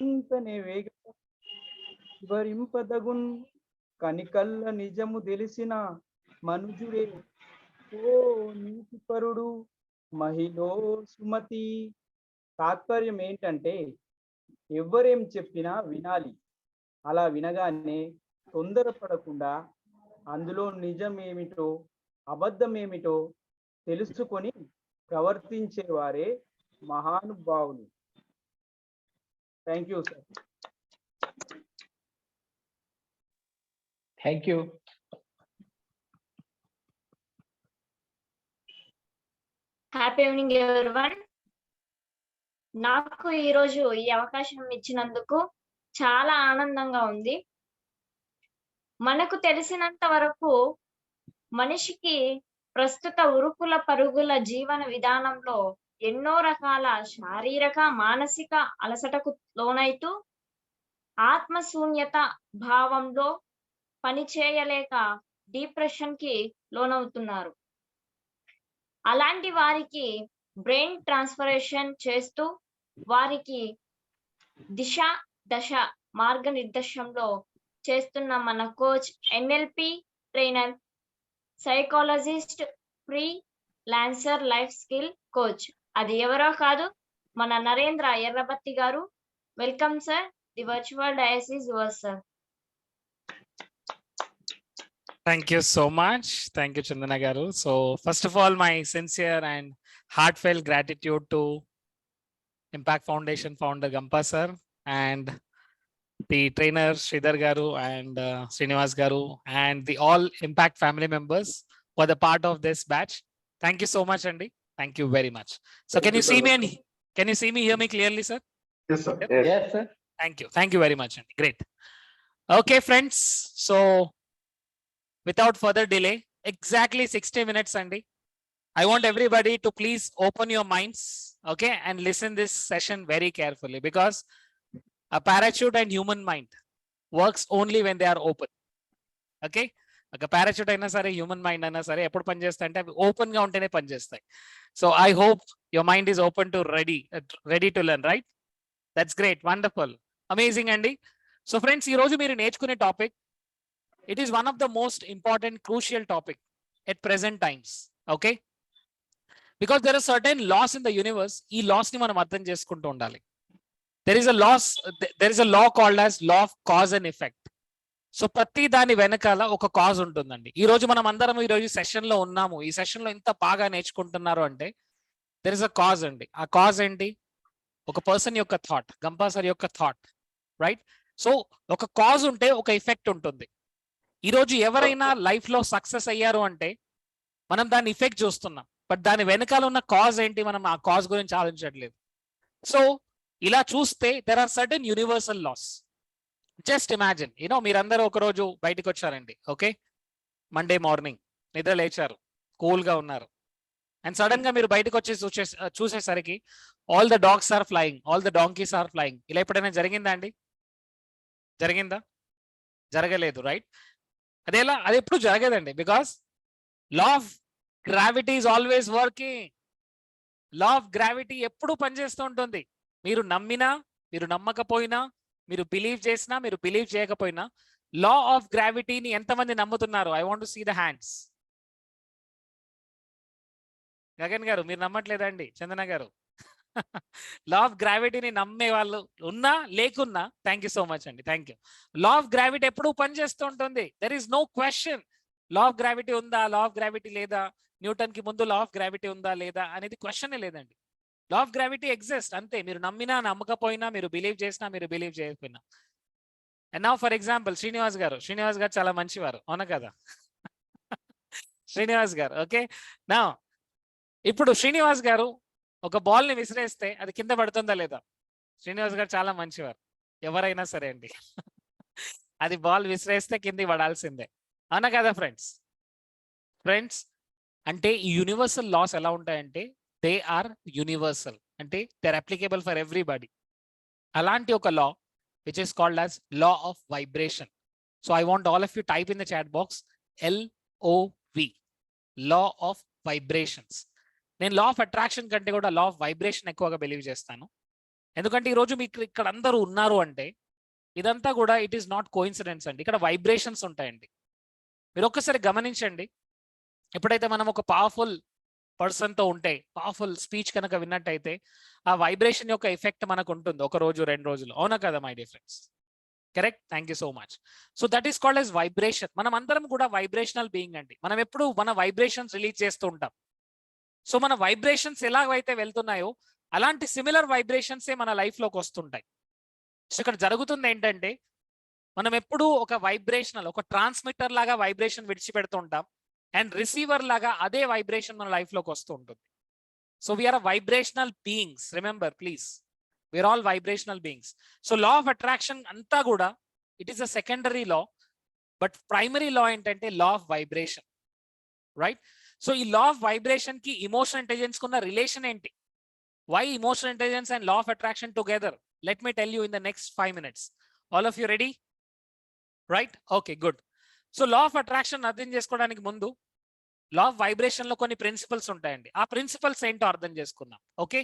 ఇంతనే వేగ వివరింపదగున్ కనికల్ల నిజము తెలిసిన మనుజుడే ఓ నీతిపరుడు మహిళో సుమతి. తాత్పర్యం ఏంటంటే ఎవరేం చెప్పినా వినాలి. అలా వినగానే తొందరపడకుండా అందులో నిజమేమిటో అబద్ధమేమిటో తెలుసుకొని ప్రవర్తించేవారే మహానుభావులు. Thank you sir. Thank you. Happy evening everyone. నాకు ఈరోజు ఈ అవకాశం ఇచ్చినందుకు చాలా ఆనందంగా ఉంది. మనకు తెలిసినంత వరకు మనిషికి ప్రస్తుత ఉరుకుల పరుగుల జీవన విధానంలో ఎన్నో రకాల శారీరక మానసిక అలసటకు లోనైతూ ఆత్మశూన్యత భావంలో పనిచేయలేక డిప్రెషన్ కి లోనవుతున్నారు. అలాంటి వారికి బ్రెయిన్ ట్రాన్స్ఫరేషన్ చేస్తూ వారికి దిశ దశ మార్గనిర్దేశంలో చేస్తున్న మన coach, NLP trainer, psychologist, free lancer life skill coach, అది ఎవరో కాదు మన నరేంద్ర ఎర్రబత్తి గారు. Welcome sir. The virtual dais is yours sir. Thank you so much. Thank you, Chandana Garu. So first of all, my sincere and heartfelt gratitude to Impact Foundation founder Gampa sir and the trainer Sridhar Garu and Srinivas Garu and the all Impact family members who are the part of this batch. Thank you so much, Andy. Thank you very much. So can you see me and can you see me, hear me clearly, sir? Yes, sir. Yes, sir. Thank you. Thank you very much, Andy. Great. Okay, friends. So without further delay, exactly 60 minutes, Andy. I want everybody to please open your minds, okay, and listen this session very carefully, because a parachute and human mind works only when they are open. Okay, ఒక parachute అయినా సరే human mind అయినా సరే ఎప్పుడు పనిచేస్తాయి అంటే అవి open గా ఉంటేనే పనిచేస్తాయి. So I hope your mind is open to ready to learn, right? That's great, wonderful, amazing అండి. సో ఫ్రెండ్స్, ఈ రోజు మీరు నేర్చుకునే topic, it is one of the most important crucial topic at present times, okay, because there are certain laws in the universe. Ee laws ni manam ardham cheskuntu undali. There is a law called as law of cause and effect. So ప్రతి దాని వెనకాల ఒక cause ఉంటుందండి. ఈ రోజు మనం అందరం ఈ రోజు సెషన్ లో ఉన్నాము, ఈ సెషన్ లో ఇంత బాగా నేర్చుకుంటున్నారు అంటే there is a cause అండి. ఆ కాజ్ ఏంటి? ఒక పర్సన్ యొక్క థాట్, గంపా సార్ యొక్క థాట్, రైట్? సో ఒక కాజ్ ఉంటే ఒక ఎఫెక్ట్ ఉంటుంది. ఈ రోజు ఎవరైనా లైఫ్ లో సక్సెస్ అయ్యారు అంటే మనం దాని ఎఫెక్ట్ చూస్తున్నాం, బట్ దాని వెనకాల ఉన్న కాజ్ ఏంటి, మనం ఆ కాజ్ గురించి ఆలోచించట్లేదు. సో ఇలా చూస్తే there are certain universal laws. Just imagine, మీరందరూ ఒక రోజు బయటకు వచ్చారండి, ఓకే, మండే మార్నింగ్ నిద్ర లేచారు, కూల్ గా ఉన్నారు, అండ్ సడన్ గా మీరు బయటకు వచ్చి చూసేసరికి all the dogs are flying, all the donkeys are flying. ఇలా ఎప్పుడైనా జరిగిందా అండి? జరిగిందా? జరగలేదు, రైట్? అది ఎప్పుడు జరగదండి, because law of gravity is always working. Law of gravity ఎప్పుడు పనిచేస్తూ ఉంటుంది. మీరు నమ్మినా, మీరు నమ్మకపోయినా, మీరు బిలీవ్ చేసినా, మీరు బిలీవ్ చేయకపోయినా, లా ఆఫ్ గ్రావిటీని ఎంతమంది నమ్ముతున్నారు? I want to see the hands. Gagan garu మీరు నమ్మట్లేదండి, చందన గారు. లా ఆఫ్ గ్రావిటీని నమ్మే వాళ్ళు ఉన్నా లేకున్నా థ్యాంక్ యూ సో మచ్ అండి, thank you. Law of gravity ఎప్పుడు పనిచేస్తూ ఉంటుంది. There is no question. Law of gravity ఉందా, లా ఆఫ్ గ్రావిటీ లేదా, న్యూటన్ కి ముందు లా ఆఫ్ గ్రావిటీ ఉందా లేదా అనేది క్వశ్చనే లేదండి. లా ఆఫ్ గ్రావిటీ ఎగ్జిస్ట్, అంతే. మీరు నమ్మినా నమ్మకపోయినా, మీరు బిలీవ్ చేసినా, మీరు బిలీవ్ చేయకపోయినా. And now for example Srinivas గారు చాలా మంచివారు, అవునా కదా? శ్రీనివాస్ గారు, ఓకే. నా ఇప్పుడు శ్రీనివాస్ గారు ఒక బాల్ ని విసిరేస్తే అది కింద పడుతుందా లేదా? శ్రీనివాస్ గారు చాలా మంచివారు, ఎవరైనా సరే అండి. అది బాల్ విసిరేస్తే కింద పడాల్సిందే, అవునా కదా ఫ్రెండ్స్? అంటే ఈ యూనివర్సల్ లాస్ ఎలా ఉంటాయంటే దే ఆర్ యూనివర్సల్, అంటే they are applicable for everybody. అలాంటి ఒక law which is called as law of vibration. So I want all of you type in the chat box LOV, law of vibrations. నేను law of attraction కంటే కూడా law of vibration ఎక్కువగా believe చేస్తాను. ఎందుకంటే ఈరోజు మీకు ఇక్కడ అందరూ ఉన్నారు అంటే ఇదంతా కూడా ఇట్ ఈస్ నాట్ కోఇన్సిడెన్స్ అండి. ఇక్కడ వైబ్రేషన్స్ ఉంటాయండి. మీరు ఒక్కసారి గమనించండి. ఎప్పుడైతే మనం ఒక పవర్ఫుల్ పర్సన్తో ఉంటే, పవర్ఫుల్ స్పీచ్ కనుక విన్నట్టయితే ఆ వైబ్రేషన్ యొక్క ఎఫెక్ట్ మనకు ఉంటుంది 1 రోజు 2 రోజులు. అవునా కదా my dear friends? Correct. Thank you so much. So that is called as vibration. మనం అందరం కూడా వైబ్రేషనల్ బీయింగ్ అండి. మనం ఎప్పుడు మన వైబ్రేషన్స్ రిలీజ్ చేస్తూ ఉంటాం. సో మన వైబ్రేషన్స్ ఎలాగైతే వెళ్తున్నాయో అలాంటి సిమిలర్ వైబ్రేషన్సే మన లైఫ్లోకి వస్తుంటాయి. సో ఇక్కడ జరుగుతుంది ఏంటంటే మనం ఎప్పుడూ ఒక వైబ్రేషనల్, ఒక ట్రాన్స్మిటర్ లాగా వైబ్రేషన్ విడిచిపెడుతూ ఉంటాం అండ్ రిసీవర్ లాగా అదే వైబ్రేషన్ మన లైఫ్లోకి వస్తూ ఉంటుంది. So we are vibrational beings. Remember please, we are all vibrational beings. So law of attraction అంతా కూడా it is a secondary law, but primary law ఏంటంటే law of vibration, right? So ఈ లా ఆఫ్ వైబ్రేషన్ కి emotional intelligence కున్న relation ఏంటి? Why emotional intelligence and law of attraction together? Let me tell you in the next 5 minutes. All of you ready? Right? Okay, good. So law of attraction అర్థం చేసుకోవడానికి ముందు లా of vibration లో కొన్ని principles ఉంటాయండి. ఆ principles ఏంటో అర్థం చేసుకుందాం. Okay,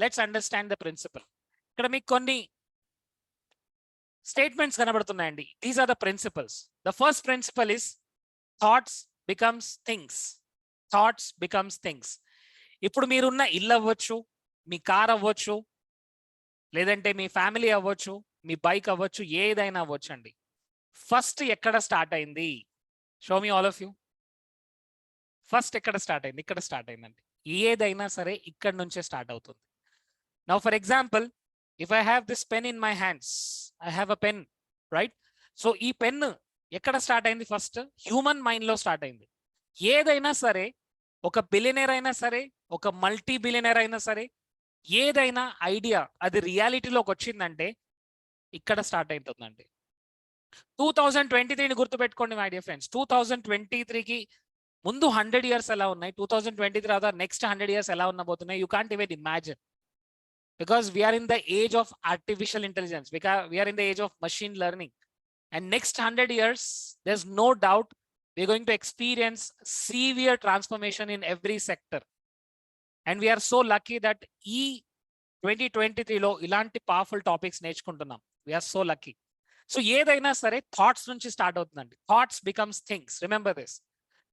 let's understand the principle. ఇక్కడ మీకు కొన్ని స్టేట్మెంట్స్ కనబడుతున్నాయండి. These are the principles. The first principle is thoughts becomes things. Thoughts becomes things. ఇప్పుడు మీరున్న ఇల్లు అవ్వచ్చు, మీ కార్ అవ్వచ్చు, లేదంటే మీ ఫ్యామిలీ అవ్వచ్చు, మీ బైక్ అవ్వచ్చు, ఏదైనా అవ్వచ్చు అండి. ఫస్ట్ ఎక్కడ స్టార్ట్ అయింది? Show me all of you. First ఎక్కడ స్టార్ట్ అయింది? ఇక్కడ స్టార్ట్ అయిందండి. ఏదైనా సరే ఇక్కడ నుంచే స్టార్ట్ అవుతుంది. Now for example, if I have this pen in my hands, I have a pen, right? So ఈ పెన్ ఎక్కడ స్టార్ట్ అయింది? ఫస్ట్ హ్యూమన్ మైండ్ లో స్టార్ట్ అయింది. ఏదైనా సరే, ఒక బిలియనర్ అయినా సరే, ఒక మల్టీ బిలియనర్ అయినా సరే, ఏదైనా ఐడియా అది రియాలిటీలోకి వచ్చిందంటే ఇక్కడ స్టార్ట్ అవుతుందండి. 2023ని గుర్తుపెట్టుకోండి మై డియర్ ఫ్రెండ్స్. 2023కి ముందు 100 years ఎలా ఉన్నాయి, 2023 తర్వాత నెక్స్ట్ 100 years ఎలా ఉండబోతున్నాయి, you can't even imagine. Because we're in the age of artificial intelligence, we're in the age of machine learning. And next 100 years there is no doubt we're going to experience severe transformation in every sector. And we are so lucky that ఈ 2023లో ఇలాంటి powerful topics నేర్చుకుంటున్నాం. We're so lucky. So ఏదైనా సరే thoughts నుంచి start అవుతుందండి. Thoughts becomes things. Remember this.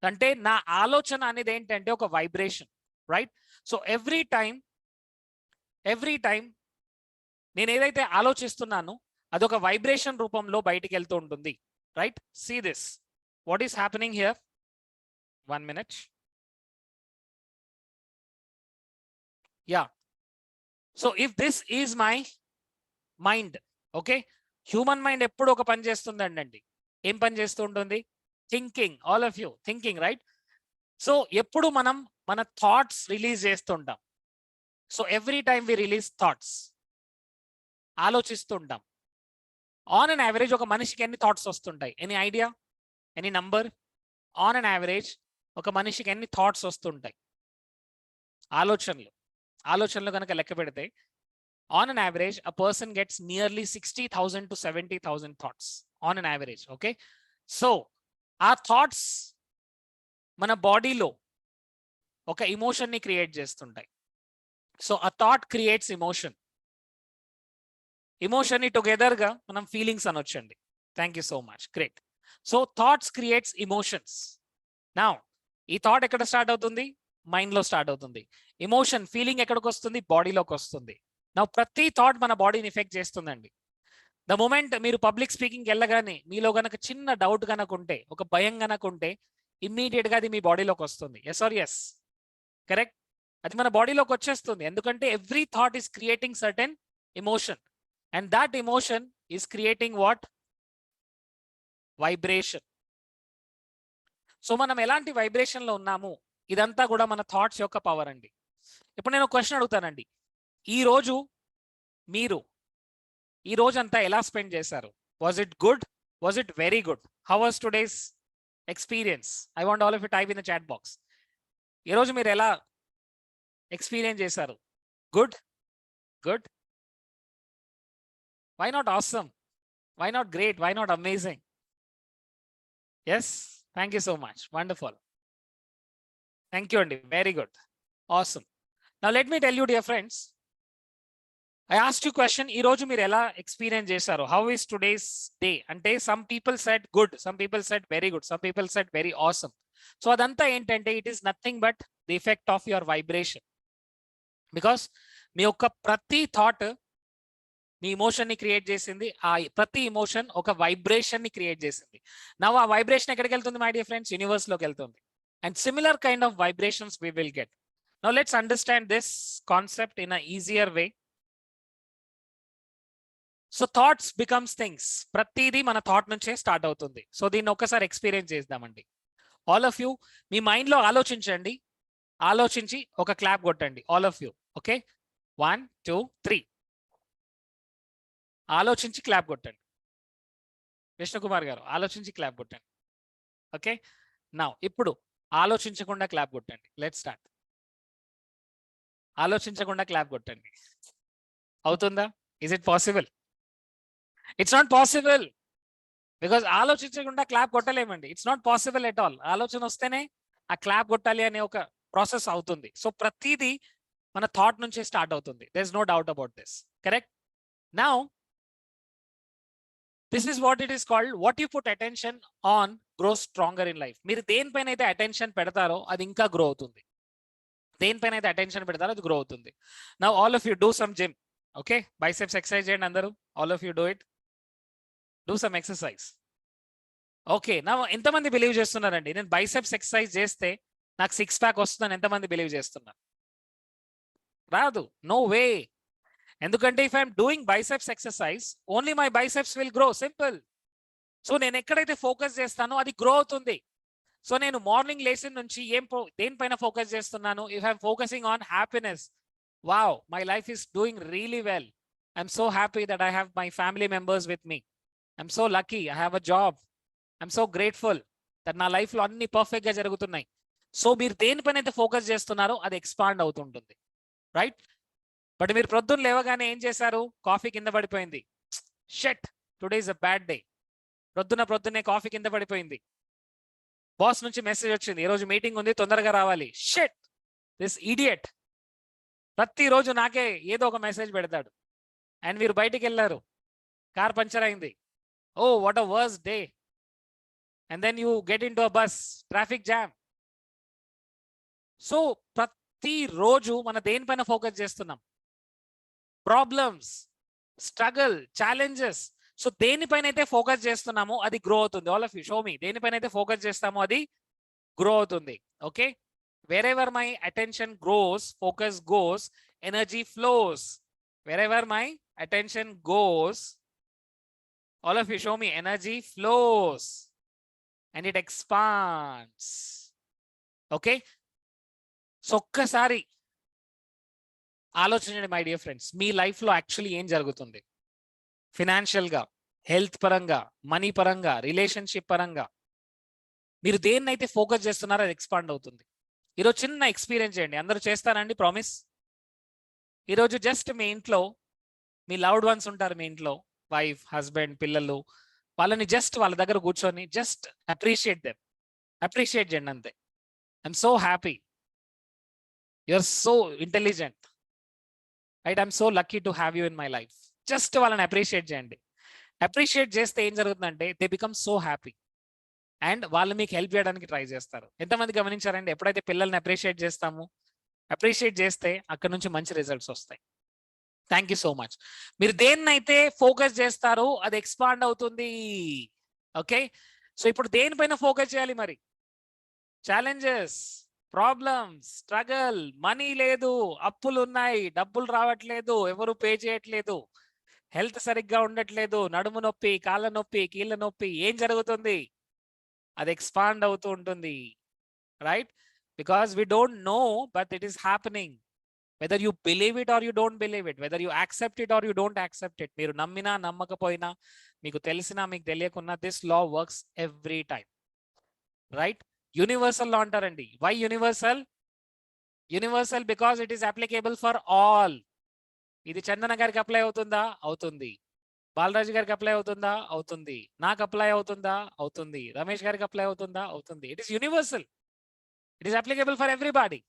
అంటే నా ఆలోచన అనేది ఏంటంటే ఒక vibration, right? So every time నేను ఏదైతే ఆలోచిస్తున్నానో అదొక వైబ్రేషన్ రూపంలో బయటికి వెళ్తూ ఉంటుంది, right? See this, what is happening here. 1 minute. Yeah. So if this is my mind, okay, human mind ఎప్పుడు ఒక పని చేస్తుందండి. ఏం పని చేస్తూ ఉంటుంది? Thinking. All of you thinking, right? So ఎప్పుడు మనం మన థాట్స్ రిలీజ్ చేస్తుంటాం. So every time we release thoughts, ఆలోచిస్తుంటాం. ఆన్ అన్ యావరేజ్ ఒక మనిషికి ఎన్ని థాట్స్ వస్తుంటాయి? Any idea? Any number? On an average ఒక మనిషికి ఎన్ని థాట్స్ వస్తుంటాయి? ఆలోచనలు కనుక లెక్క పెడితే on an average a person gets nearly 60,000 to 70,000 thoughts on an average. Okay, so our thoughts మన బాడీలో ఒక ఎమోషన్ ని క్రియేట్ చేస్తుంటాయి. So a thought creates emotion. Emotion ని టుగెదర్ గా మనం ఫీలింగ్స్ అనొచ్చండి. Thank you so much. Great. So thoughts creates emotions. Now ఈ థాట్ ఎక్కడ స్టార్ట్ అవుతుంది? మైండ్ లో స్టార్ట్ అవుతుంది. ఎమోషన్, ఫీలింగ్ ఎక్కడికి వస్తుంది? బాడీలోకి వస్తుంది. నా ప్రతి థాట్ మన బాడీని ఎఫెక్ట్ చేస్తుందండి. ద మూమెంట్ మీరు పబ్లిక్ స్పీకింగ్ వెళ్ళగానే మీలో గనక చిన్న డౌట్ కనుక ఉంటే, ఒక భయం కనుక ఉంటే, ఇమ్మీడియట్ గా అది మీ బాడీలోకి వస్తుంది. Yes or yes? కరెక్ట్. అది మన బాడీలోకి వచ్చేస్తుంది. ఎందుకంటే every thought is creating certain emotion and that emotion is creating what? Vibration. So మనం ఎలాంటి వైబ్రేషన్ లో ఉన్నాము, ఇదంతా కూడా మన థాట్స్ యొక్క పవర్ అండి. ఇప్పుడు నేను క్వశ్చన్ అడుగుతానండి. మీరు ఈ రోజంతా ఎలా స్పెండ్ చేశారు? Was it good? Was it very good? How was today's experience? I want all of you type in the chat box. ఈరోజు మీరు ఎలా ఎక్స్పీరియన్స్ చేశారు? Good? Good? Why not awesome? Why not great? Why not amazing? Yes, thank you so much. Wonderful. Thank you అండి. Very good. Awesome. Now let me tell you dear friends, I asked you question, ఈ రోజు మీరు ఎలా experience చేశారు? How is today's day? అంటే some people said good, some people said very good, some people said very awesome. So అదంతా ఏంటంటే it is nothing but the effect of your vibration. Because మీ యొక్క ప్రతి థాట్ మీ emotion ని create చేసింది, ఆ ప్రతి emotion ఒక వైబ్రేషన్ ని క్రియేట్ చేసింది. నవ్ ఆ వైబ్రేషన్ ఎక్కడికి వెళ్తుంది మై డియర్ ఫ్రెండ్స్? యూనివర్స్ లోకి వెళ్తుంది. And similar kind of vibrations we will get. Now let's understand this concept in a easier way. So thoughts becomes things. ప్రతిదీ మన థాట్ నుంచే స్టార్ట్ అవుతుంది. సో దీన్ని ఒక్కసారి ఎక్స్పీరియన్స్ చేద్దామండి. All of you me mind లో ఆలోచించండి, ఆలోచించి ఒక క్లాప్ కొట్టండి. All of you. ఓకే, 1 2 3. ఆలోచించి క్లాప్ కొట్టండి. విష్ణుకుమార్ గారు ఆలోచించి క్లాప్ కొట్టండి. ఓకే, నా ఇప్పుడు ఆలోచించకుండా క్లాప్ కొట్టండి. Let start. ఆలోచించకుండా క్లాప్ కొట్టండి. అవుతుందా? Is it possible? It's not possible. Because ఆలోచించకుండా క్లాప్ కొట్టలేమండి. It's not possible at all. ఆలోచన వస్తేనే ఆ క్లాప్ కొట్టాలి అనే ఒక ప్రాసెస్ అవుతుంది. సో ప్రతిదీ మన థాట్ నుంచే స్టార్ట్ అవుతుంది. There is no doubt about this. Correct? Now this is what it is called, what you put attention on grows stronger in life. మీరు దేనిపైన అయితే అటెన్షన్ పెడతారో అది ఇంకా గ్రో అవుతుంది. దేనిపైన అయితే అటెన్షన్ పెడతారో అది గ్రో అవుతుంది. Now all of you do some gym. Okay, biceps exercise చేయండి అందరూ. All of you do it. Do some exercise. Okay, నా ఎంతమంది బిలీవ్ చేస్తున్నారండి నేను బైసెప్స్ ఎక్సర్సైజ్ చేస్తే నాకు 6 ప్యాక్ వస్తుందని? ఎంతమంది బిలీవ్ చేస్తున్నారు? రాదు. No way. ఎందుకంటే if I'm doing biceps exercise only my biceps will grow. Simple. So నేను ఎక్కడైతే ఫోకస్ చేస్తానో అది గ్రో అవుతుంది. సో నేను మార్నింగ్ లేచిన నుంచి దేనిపైన ఫోకస్ చేస్తున్నాను? If I'm focusing on happiness, wow my life is doing really well. I'm so happy that I have my family members with me. I'm so lucky, I have a job. I'm so grateful that నా life లో అన్ని perfect గా జరుగుతున్నాయి. So మీరు దేనిపైన అయితే focus చేస్తున్నారో అది ఎక్స్పాండ్ అవుతుంటుంది. రైట్? బట్ మీరు ప్రొద్దున లేవగానే ఏం చేశారు? కాఫీ కింద పడిపోయింది. Shit, today is a bad day. ప్రొద్దునే కాఫీ కింద పడిపోయింది. బాస్ నుంచి మెసేజ్ వచ్చింది, ఈరోజు మీటింగ్ ఉంది, తొందరగా రావాలి. షట్, దిస్ ఇడియట్ ప్రతిరోజు నాకే ఏదో ఒక మెసేజ్ పెడతాడు. అండ్ మీరు బయటికి వెళ్ళారు, కార్ పంచర్ అయింది. Oh what a worst day. And then you get in to a bus, traffic jam. సో ప్రతిరోజు మన దేనిపైన ఫోకస్ చేస్తున్నాం? Problems, struggle, challenges. సో దేనిపైన అయితే ఫోకస్ చేస్తున్నామో అది గ్రో అవుతుంది. All of you show me. దేనిపైన అయితే ఫోకస్ చేస్తామో అది గ్రో అవుతుంది. Okay, wherever my attention grows, focus goes, energy flows. Wherever my attention goes, all of you show me, energy flows and it expands. Okay, so ఒక్కసారి ఆలోచించండి my dear friends, మీ life లో actually ఏం జరుగుతుంది? Financial గా, health పరంగా, money పరంగా, relationship పరంగా మీరు దేన్నైతే ఫోకస్ చేస్తున్నారో అది ఎక్స్పాండ్ అవుతుంది. ఈరోజు చిన్న ఎక్స్పీరియన్స్ చేయండి. అందరూ చేస్తారండి ప్రామిస్? ఈరోజు జస్ట్ మీ ఇంట్లో మీ లవ్డ్ వన్స్ ఉంటారు, మీ ఇంట్లో వైఫ్, హస్బెండ్, పిల్లలు. వాళ్ళని జస్ట్ వాళ్ళ దగ్గర కూర్చొని జస్ట్ అప్రిషియేట్ దెమ్. అప్రిషియేట్ చేయండి అంతే. I'm so happy, you're so intelligent, right? I'm so lucky to have you in my life. Just వాళ్ళని అప్రిషియేట్ చేయండి. అప్రిషియేట్ చేస్తే ఏం జరుగుతుందంటే they become so happy and వాళ్ళు మీకు హెల్ప్ చేయడానికి ట్రై చేస్తారు. ఎంతమంది గమనించారండి? ఎప్పుడైతే పిల్లల్ని అప్రిషియేట్ చేస్తామో, అప్రిషియేట్ చేస్తే అక్కడ నుంచి మంచి రిజల్ట్స్ వస్తాయి. Thank you so much. మీరు దేన్నైతే ఫోకస్ చేస్తారో అది ఎక్స్పాండ్ అవుతుంది. ఓకే, సో ఇప్పుడు దేనిపైన ఫోకస్ చేయాలి మరి? ఛాలెంజెస్, ప్రాబ్లమ్స్, స్ట్రగల్, మనీ లేదు, అప్పులు ఉన్నాయి, డబ్బులు రావట్లేదు, ఎవరు పే చేయట్లేదు, హెల్త్ సరిగ్గా ఉండట్లేదు, నడుము నొప్పి, కాళ్ళ నొప్పి, కీళ్ళ నొప్పి. ఏం జరుగుతుంది? అది ఎక్స్పాండ్ అవుతూ ఉంటుంది. Right? Because we don't know but it is happening. whether you believe it or you don't believe it, whether you accept it or you don't accept it, మీరు నమ్మినా నమ్మకపోయినా, మీకు తెలిసినా మీకు తెలియకున్నా, this law works every time. Right? Universal law అంటారండి. Why universal? Universal because it is applicable for all. ఇది చందన గారికి అప్లై అవుతుందా? అవుతుంది. బాలరాజు గారికి అప్లై అవుతుందా? అవుతుంది. నాకు అప్లై అవుతుందా? అవుతుంది. రమేష్ గారికి అప్లై అవుతుందా? అవుతుంది. It is universal. It is applicable for everybody.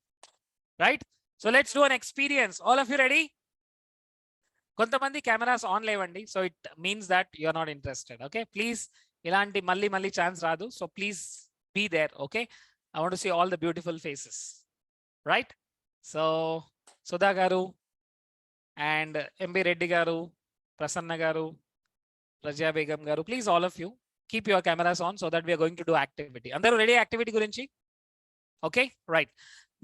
Right? So let's do an experience. All of you ready? కొంతమంది కెమెరాస్ ఆన్ లేవండి, so it means that you are not interested. Okay, please ఇలాంటి మళ్ళీ chance రాదు, so please be there. Okay, I want to see all the beautiful faces, right? So Sudha garu and MB Reddy గారు, ప్రసన్న గారు, రజియా బేగం గారు, please all of you keep your cameras on so that we are going to do activity. అందరూ ready activity గురించి? Okay, right.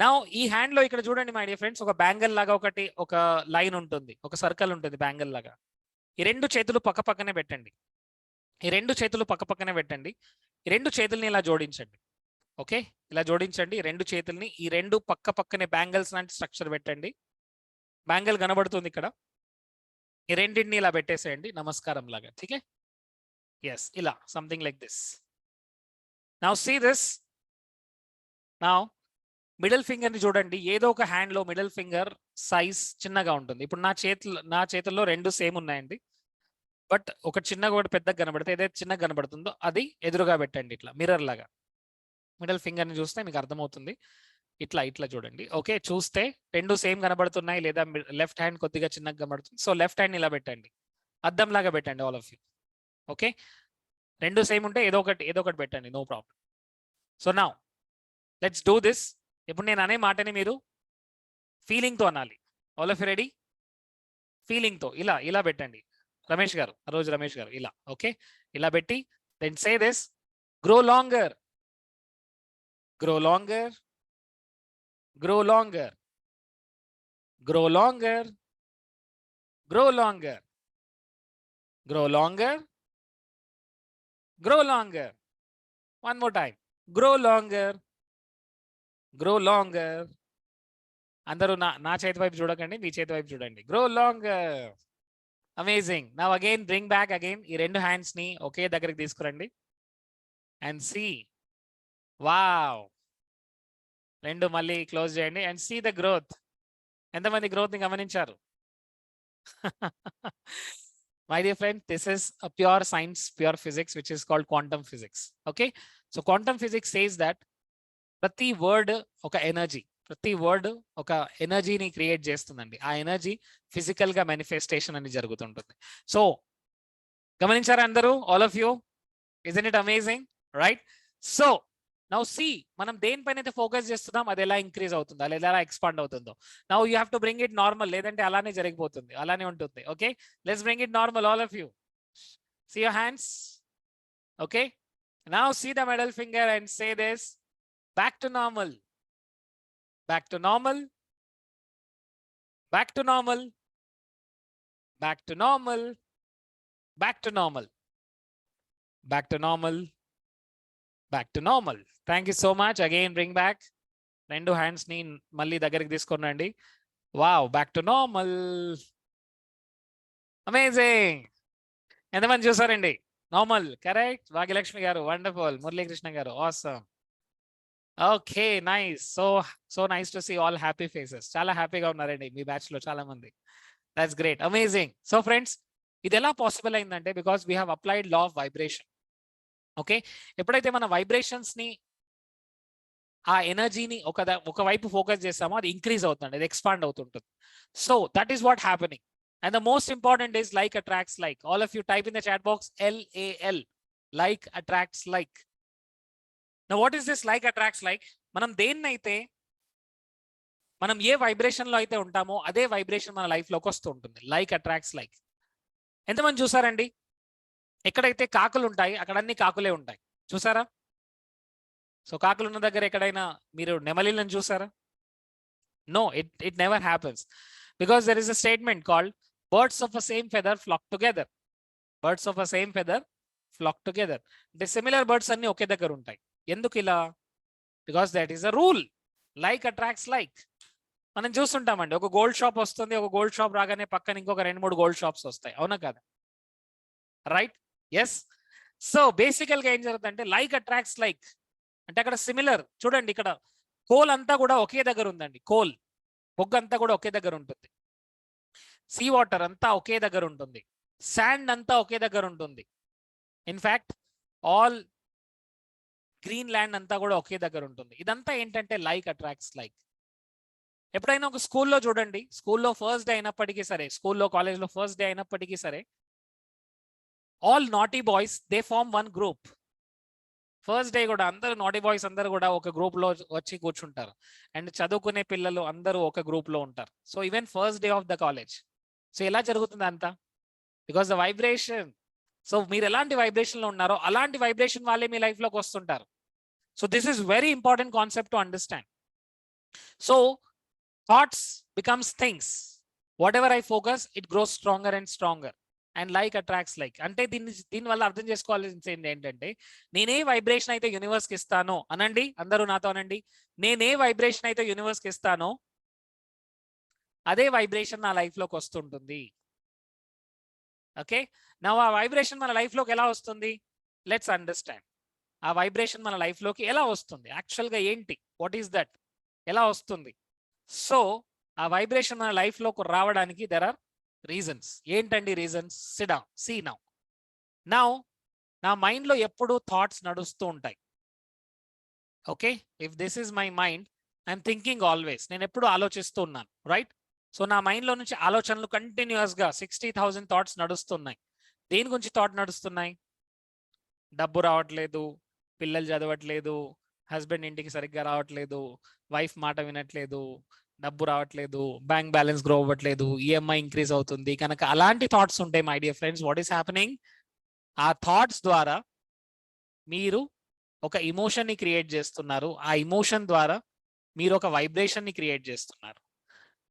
Now ఈ hand లో ఇక్కడ చూడండి my dear friends, ఒక బ్యాంగిల్ లాగా ఒక లైన్ ఉంటుంది, ఒక సర్కిల్ ఉంటుంది బ్యాంగిల్ లాగా. ఈ రెండు చేతులు పక్క పక్కనే పెట్టండి. ఈ రెండు చేతులు పక్క పక్కనే పెట్టండి. ఈ రెండు చేతుల్ని ఇలా జోడించండి. ఓకే, ఇలా జోడించండి ఈ రెండు చేతుల్ని. ఈ రెండు పక్క పక్కనే బ్యాంగిల్స్ లాంటి స్ట్రక్చర్ పెట్టండి. బ్యాంగిల్ కనబడుతుంది ఇక్కడ. ఈ రెండింటిని ఇలా పెట్టేసేయండి నమస్కారం లాగా. ఠీకే, ఎస్, ఇలా something like this. Now see this. Now middle finger ని చూడండి. ఏదో ఒక హ్యాండ్ లో మిడిల్ ఫింగర్ సైజ్ చిన్నగా ఉంటుంది. ఇప్పుడు నా చేతుల్లో రెండు సేమ్ ఉన్నాయండి, బట్ ఒక చిన్నగా ఒకటి పెద్దగా కనబడితే ఏదైతే చిన్నగా కనబడుతుందో అది ఎదురుగా పెట్టండి, ఇట్లా మిర్రర్ లాగా. మిడిల్ ఫింగర్ ని చూస్తే మీకు అర్థమవుతుంది. ఇట్లా చూడండి. ఓకే, చూస్తే రెండు సేమ్ కనబడుతున్నాయి, లేదా లెఫ్ట్ హ్యాండ్ కొద్దిగా చిన్నగా కనబడుతుంది. సో లెఫ్ట్ హ్యాండ్ ఇలా పెట్టండి, అద్దం లాగా పెట్టండి ఆల్ ఆఫ్ యూ. ఓకే, రెండు సేమ్ ఉంటే ఏదో ఒకటి పెట్టండి, no problem. So now let's do this. ఇప్పుడు నేను అనే మాటని మీరు ఫీలింగ్తో అనాలి. All of you ready? ఫీలింగ్తో ఇలా పెట్టండి. రమేష్ గారు, ఆ రోజు రమేష్ గారు ఇలా. ఓకే, ఇలా పెట్టి then say this: grow longer, grow longer, grow longer, grow longer, grow longer, grow longer, grow longer. One more time. Grow longer, grow longer. అందరూ నా చేతి వైపు చూడకండి, మీ చేతి వైపు చూడండి. Grow longer. Amazing. Now again bring back again ఈ రెండు హ్యాండ్స్ ని ఒకే దగ్గరికి తీసుకురండి. And see. Wow. రెండు మళ్ళీ క్లోజ్ చేయండి అండ్ సీ ద గ్రోత్. ఎంతమంది గ్రోత్ ని గమనించారు? My dear friend, this is a pure science, pure physics which is called quantum physics. Okay, so quantum physics says that ప్రతి వర్డ్ ఒక energy, ప్రతి word ఒక ఎనర్జీని క్రియేట్ చేస్తుందండి. ఆ ఎనర్జీ ఫిజికల్ గా మేనిఫెస్టేషన్ అని జరుగుతుంటుంది. సో గమనించారా అందరూ? All of you, isn't it amazing, right? So now see, మనం దేనిపైన అయితే ఫోకస్ చేస్తున్నాం అది ఎలా ఇంక్రీజ్ అవుతుందో, అది ఎలా ఎక్స్పాండ్ అవుతుందో. Now you have to bring it normal, లేదంటే అలానే జరిగిపోతుంది, అలానే ఉంటుంది. Okay, let's bring it normal. All of you see your hands. Okay, now see the middle finger and say this: back to normal, back to normal, back to normal, back to normal, back to normal, back to normal, back to normal. Thank you so much. Again bring back రెండు hands ని మళ్ళీ దగ్గరికి తీసుకురండి. Wow, back to normal. Amazing. ఎంతమంది చూసారండి? Normal, correct. Bhagyalakshmi గారు wonderful. Muralikrishna గారు awesome. Okay, nice. So nice to see all happy faces. చాలా హ్యాపీగా ఉన్నారండి మీ బ్యాచ్ లో చాలా మంది. That's great, amazing. So friends, ఇది ఎలా పాసిబుల్ అయిందంటే because we have applied law of vibration. Okay, ఎప్పుడైతే మన వైబ్రేషన్స్ ని, ఆ ఎనర్జీని ఒకవైపు ఫోకస్ చేస్తామో అది ఇంక్రీజ్ అవుతుంది, అది ఎక్స్పాండ్ అవుతుంటుంది. So that is what happening. And the most important is like attracts like. All of you type in the chat box LAL, like attracts like. Now what is this like attracts like? మనం దేన్నైతే, మనం ఏ vibration లో అయితే ఉంటామో అదే vibration మన life లోకి వస్తూ ఉంటుంది. Like attracts like. ఎంతమంది చూసారండి? ఎక్కడైతే కాకులు ఉంటాయి అక్కడ అన్ని కాకులే ఉంటాయి, చూసారా? సో కాకులు ఉన్న దగ్గర ఎక్కడైనా మీరు నెమలిలను చూసారా? No, it never happens. Because there is a statement called birds of a same feather flock together. Birds of a same feather flock together. అంటే సిమిలర్ బర్డ్స్ అన్ని ఒకే దగ్గర ఉంటాయి. ఎందుకు ఇలా? Because that is a rule. Like attracts like. మనం చూస్తుంటామండి, ఒక గోల్డ్ షాప్ వస్తుంది, ఒక గోల్డ్ షాప్ రాగానే పక్కన ఇంకొక 2-3 గోల్డ్ షాప్స్ వస్తాయి, అవునా కదా? రైట్? ఎస్. సో బేసికల్ గా ఏం జరుగుతుందంటే లైక్ అట్రాక్ట్స్ లైక్ అంటే అక్కడ సిమిలర్. చూడండి, ఇక్కడ కోల్ అంతా కూడా ఒకే దగ్గర ఉందండి. కోల్ బొగ్గు అంతా కూడా ఒకే దగ్గర ఉంటుంది. సీ వాటర్ అంతా ఒకే దగ్గర ఉంటుంది. శాండ్ అంతా ఒకే దగ్గర ఉంటుంది. ఇన్ఫాక్ట్ ఆల్ గ్రీన్ ల్యాండ్ అంతా కూడా ఒకే దగ్గర ఉంటుంది. ఇదంతా ఏంటంటే లైక్ అట్రాక్ట్స్ లైక్. ఎప్పుడైనా ఒక స్కూల్లో చూడండి, స్కూల్లో ఫస్ట్ డే అయినప్పటికీ సరే, స్కూల్లో కాలేజ్లో ఫస్ట్ డే అయినప్పటికీ సరే, all naughty boys they form one group. First day కూడా అందరూ నాటీ బాయ్స్ అందరూ కూడా ఒక గ్రూప్ లో వచ్చి కూర్చుంటారు. అండ్ చదువుకునే పిల్లలు అందరూ ఒక గ్రూప్ లో ఉంటారు. So even first day of the college. So ఎలా జరుగుతుంది అంతా? Because the vibration. సో మీరు ఎలాంటి వైబ్రేషన్ లో ఉన్నారో అలాంటి వైబ్రేషన్ వాళ్ళే మీ లైఫ్ లోకి వస్తుంటారు. So this is very important concept to understand. So thoughts becomes things. What ever I focus it grows stronger and stronger. And like attracts like. అంటే దీనివల్ల అర్థం చేసుకోవాల్సింది ఏంటంటే, నేనే వైబ్రేషన్ అయితే యూనివర్స్కి ఇస్తానో, అనండి అందరూ నాతో అనండి, నేనే వైబ్రేషన్ అయితే యూనివర్స్కి ఇస్తానో అదే వైబ్రేషన్ నా లైఫ్లోకి వస్తుంటుంది. ఓకే, నా ఆ వైబ్రేషన్ మన లైఫ్లోకి ఎలా వస్తుంది? Let's understand. ఆ వైబ్రేషన్ మన లైఫ్లోకి ఎలా వస్తుంది, యాక్చువల్గా ఏంటి, వాట్ ఈస్ దట్, ఎలా వస్తుంది? సో ఆ వైబ్రేషన్ మన లైఫ్లోకి రావడానికి దెర్ ఆర్ రీజన్స్. ఏంటండి reasons? Sit down, see now నా మైండ్లో ఎప్పుడు థాట్స్ నడుస్తూ ఉంటాయి. Okay, if this is my mind, I'm thinking always. నేను ఎప్పుడు ఆలోచిస్తూ ఉన్నాను, రైట్? సో నా మైండ్లో నుంచి ఆలోచనలు కంటిన్యూస్గా 60,000 థాట్స్ నడుస్తున్నాయి. దేని గురించి థాట్ నడుస్తున్నాయి? డబ్బు రావట్లేదు, పిల్లలు చదవట్లేదు, హస్బెండ్ ఇంటికి సరిగ్గా రావట్లేదు, వైఫ్ మాట వినట్లేదు, డబ్బు రావట్లేదు, బ్యాంక్ బ్యాలెన్స్ గ్రో అవ్వట్లేదు, ఈఎంఐ ఇంక్రీజ్ అవుతుంది కనుక అలాంటి థాట్స్ ఉంటాయి. My dear friends, what is happening? ఆ థాట్స్ ద్వారా మీరు ఒక ఇమోషన్ ని క్రియేట్ చేస్తున్నారు. ఆ ఇమోషన్ ద్వారా మీరు ఒక వైబ్రేషన్ ని క్రియేట్ చేస్తున్నారు.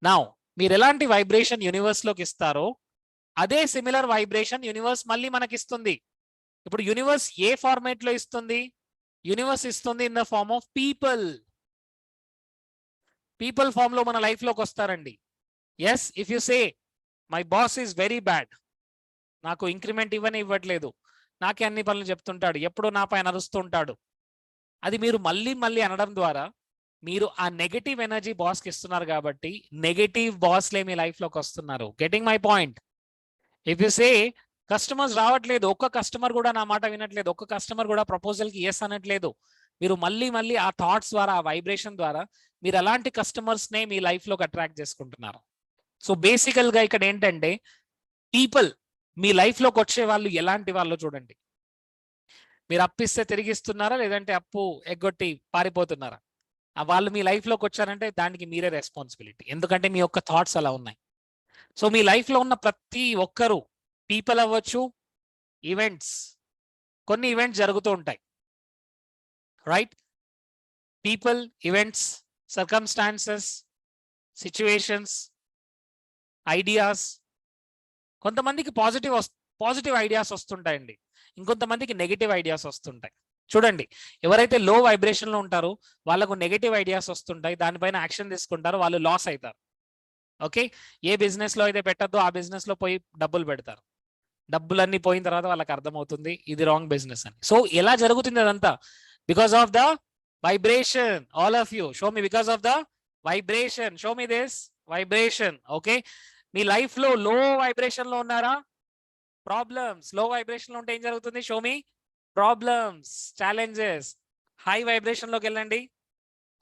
నౌ మీరు ఎలాంటి వైబ్రేషన్ యూనివర్స్ లోకి ఇస్తారో అదే సిమిలర్ వైబ్రేషన్ యూనివర్స్ మళ్ళీ మనకిస్తుంది. ఇప్పుడు యూనివర్స్ ఏ ఫార్మేట్ లో ఇస్తుంది? యూనివర్స్ ఇస్తుంది in the form of people. People form లో మన లైఫ్ లోకి వస్తారండి. Yes, if you say my boss is very bad, నాకు ఇంక్రిమెంట్ ఇవ్వట్లేదు, నాకే అన్ని పనులు చెప్తుంటాడు, ఎప్పుడు నా పైన అరుస్తుంటాడు, అది మీరు మళ్ళీ మళ్ళీ అనడం ద్వారా మీరు ఆ నెగటివ్ ఎనర్జీ బాస్కి ఇస్తున్నారు. కాబట్టి నెగటివ్ బాస్లే మీ లైఫ్ లోకి వస్తున్నారు. Getting my point? If you say customers రావట్లేదు, ఒక్క కస్టమర్ కూడా నా మాట వినట్లేదు, ఒక్క కస్టమర్ కూడా ప్రపోజల్ కి ఎస్ అనట్లేదు, మీరు మళ్ళీ మళ్ళీ ఆ థాట్స్ ద్వారా, ఆ వైబ్రేషన్ ద్వారా మీరు అలాంటి కస్టమర్స్ నే మీ లైఫ్ లోకి అట్రాక్ట్ చేసుకుంటున్నారు. సో బేసికల్ గా ఇక్కడ ఏంటంటే, పీపుల్ మీ లైఫ్ లోకి వచ్చే వాళ్ళు ఎలాంటి వాళ్ళు చూడండి. మీరు అప్పిస్తే తిరిగిస్తున్నారా, లేదంటే అప్పు ఎగ్గొట్టి పారిపోతున్నారా? వాళ్ళు మీ లైఫ్ లోకి వచ్చారంటే దానికి మీరే రెస్పాన్సిబిలిటీ, ఎందుకంటే మీ యొక్క థాట్స్ అలా ఉన్నాయి. సో మీ లైఫ్ లో ఉన్న ప్రతి ఒక్కరు, పీపుల్ అవ్వచ్చు, ఈవెంట్స్, కొన్ని ఈవెంట్స్ జరుగుతూ ఉంటాయి, right? People, events, circumstances, situations, ideas. కొంతమందికి పాజిటివ్ ఐడియాస్ వస్తుంటాయండి, ఇంకొంతమందికి నెగిటివ్ ఐడియాస్ వస్తుంటాయి. చూడండి, ఎవరైతే లో వైబ్రేషన్ లో ఉంటారో వాళ్ళకు నెగిటివ్ ఐడియాస్ వస్తుంటాయి, దానిపైన యాక్షన్ తీసుకుంటారు, వాళ్ళు లాస్ అవుతారు. ఓకే, ఏ బిజినెస్ లో అయితే పెట్టద్దో ఆ బిజినెస్ లో పోయి డబ్బులు పెడతారు. డబ్బులన్నీ పోయిన తర్వాత వాళ్ళకి అర్థమవుతుంది ఇది రాంగ్ బిజినెస్ అని. సో ఎలా జరుగుతుంది అదంతా? Because of the vibration. All of you show me, because of the vibration. Show me this vibration. Okay, me life లో లో వైబ్రేషన్ లో ఉన్నారా? ప్రాబ్లమ్స్. లో వైబ్రేషన్ లో ఉంటే ఏం జరుగుతుంది? Show me problems, challenges. High vibration లోకి వెళ్ళండి,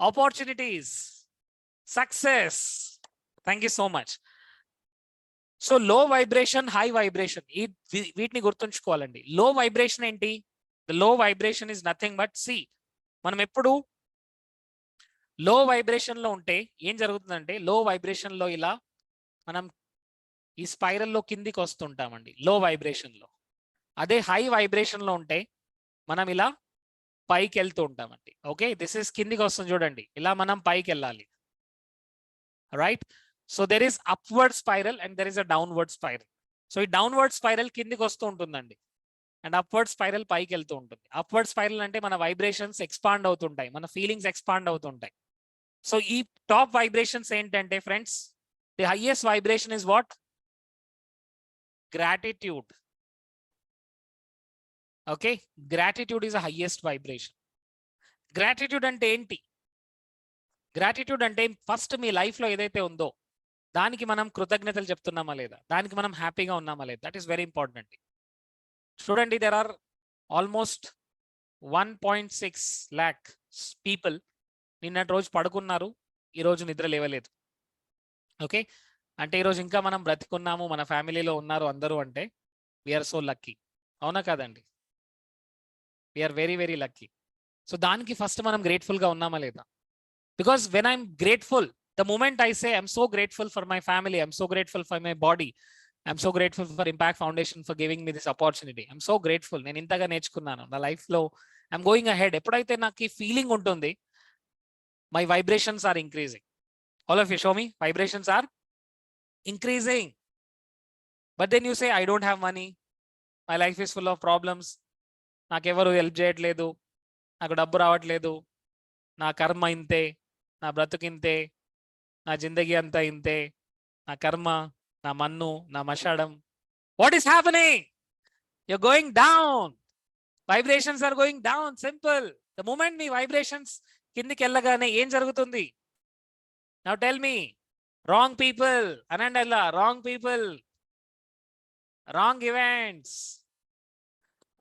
opportunities, success. Thank you so much. So low vibration, high vibration, వీటిని గుర్తుంచుకోవాలండి. లో వైబ్రేషన్ ఏంటి? The low vibration is nothing but see, మనం ఎప్పుడు లో వైబ్రేషన్ లో ఉంటే ఏం జరుగుతుందంటే, లో వైబ్రేషన్ లో ఇలా మనం ఈ స్పైరల్లో కిందికి వస్తుంటామండి లో వైబ్రేషన్ లో. అదే హై వైబ్రేషన్ లో ఉంటే మనం ఇలా పైకి వెళ్తూ ఉంటామండి. ఓకే, దిస్ ఇస్ కిందికి వస్తుంది చూడండి, ఇలా మనం పైకి వెళ్ళాలి, right? So there is upward spiral and there is a downward spiral. So ఈ డౌన్వర్డ్ స్పైరల్ కిందికి వస్తూ ఉంటుందండి, అండ్ అప్వర్డ్ స్పైరల్ పైకి వెళ్తూ ఉంటుంది. అప్వర్డ్ స్పైరల్ అంటే మన వైబ్రేషన్స్ ఎక్స్పాండ్ అవుతుంటాయి, మన ఫీలింగ్స్ ఎక్స్పాండ్ అవుతుంటాయి. సో ఈ టాప్ వైబ్రేషన్స్ ఏంటంటే friends, the highest vibration is what? Gratitude. Okay, gratitude is the highest vibration. Gratitude అంటే ఏంటి? గ్రాటిట్యూడ్ అంటే ఫస్ట్ మీ లైఫ్ లో ఏదైతే ఉందో దానికి మనం కృతజ్ఞతలు చెప్తున్నామా లేదా, దానికి మనం హ్యాపీగా ఉన్నామా లేదా, దట్ ఈస్ వెరీ ఇంపార్టెంట్. చూడండి, there are almost 1.6 lakh people నిన్నటి రోజు పడుకున్నారు, ఈ రోజు నిద్ర లేవలేదు. ఓకే, అంటే ఈరోజు ఇంకా మనం బ్రతికున్నాము, మన ఫ్యామిలీలో ఉన్నారు అందరూ అంటే వీఆర్ సో లక్కీ. అవునా కాదండి? We are very very lucky. So దానికి ఫస్ట్ మనం గ్రేట్ఫుల్గా ఉన్నామా లేదా? Because when I'm grateful, the moment I say I'm so grateful for my family, I'm so grateful for my body, I'm so grateful for Impact Foundation for giving me this opportunity, I'm so grateful, నేను ఇంతగా నేర్చుకున్నాను నా లైఫ్లో, I'm going ahead, ఎప్పుడైతే నాకు ఈ feeling ఉంటుంది, my vibrations are increasing. All of you show me vibrations are increasing. But then you say, I don't have money, my life is full of problems, నాకెవరు హెల్ప్ చేయట్లేదు, నాకు డబ్బు రావట్లేదు, నా కర్మ ఇంతే, నా బ్రతుకింతే, నా జిందగీ అంతా ఇంతే, నా కర్మ, నా మన్ను, నా మషాడం. What is happening? you're going down, vibrations are going down, simple. The moment మీ వైబ్రేషన్స్ కిందికి వెళ్ళగానే ఏం జరుగుతుంది? Now tell me. Wrong people అనండి, అలా wrong people, wrong events,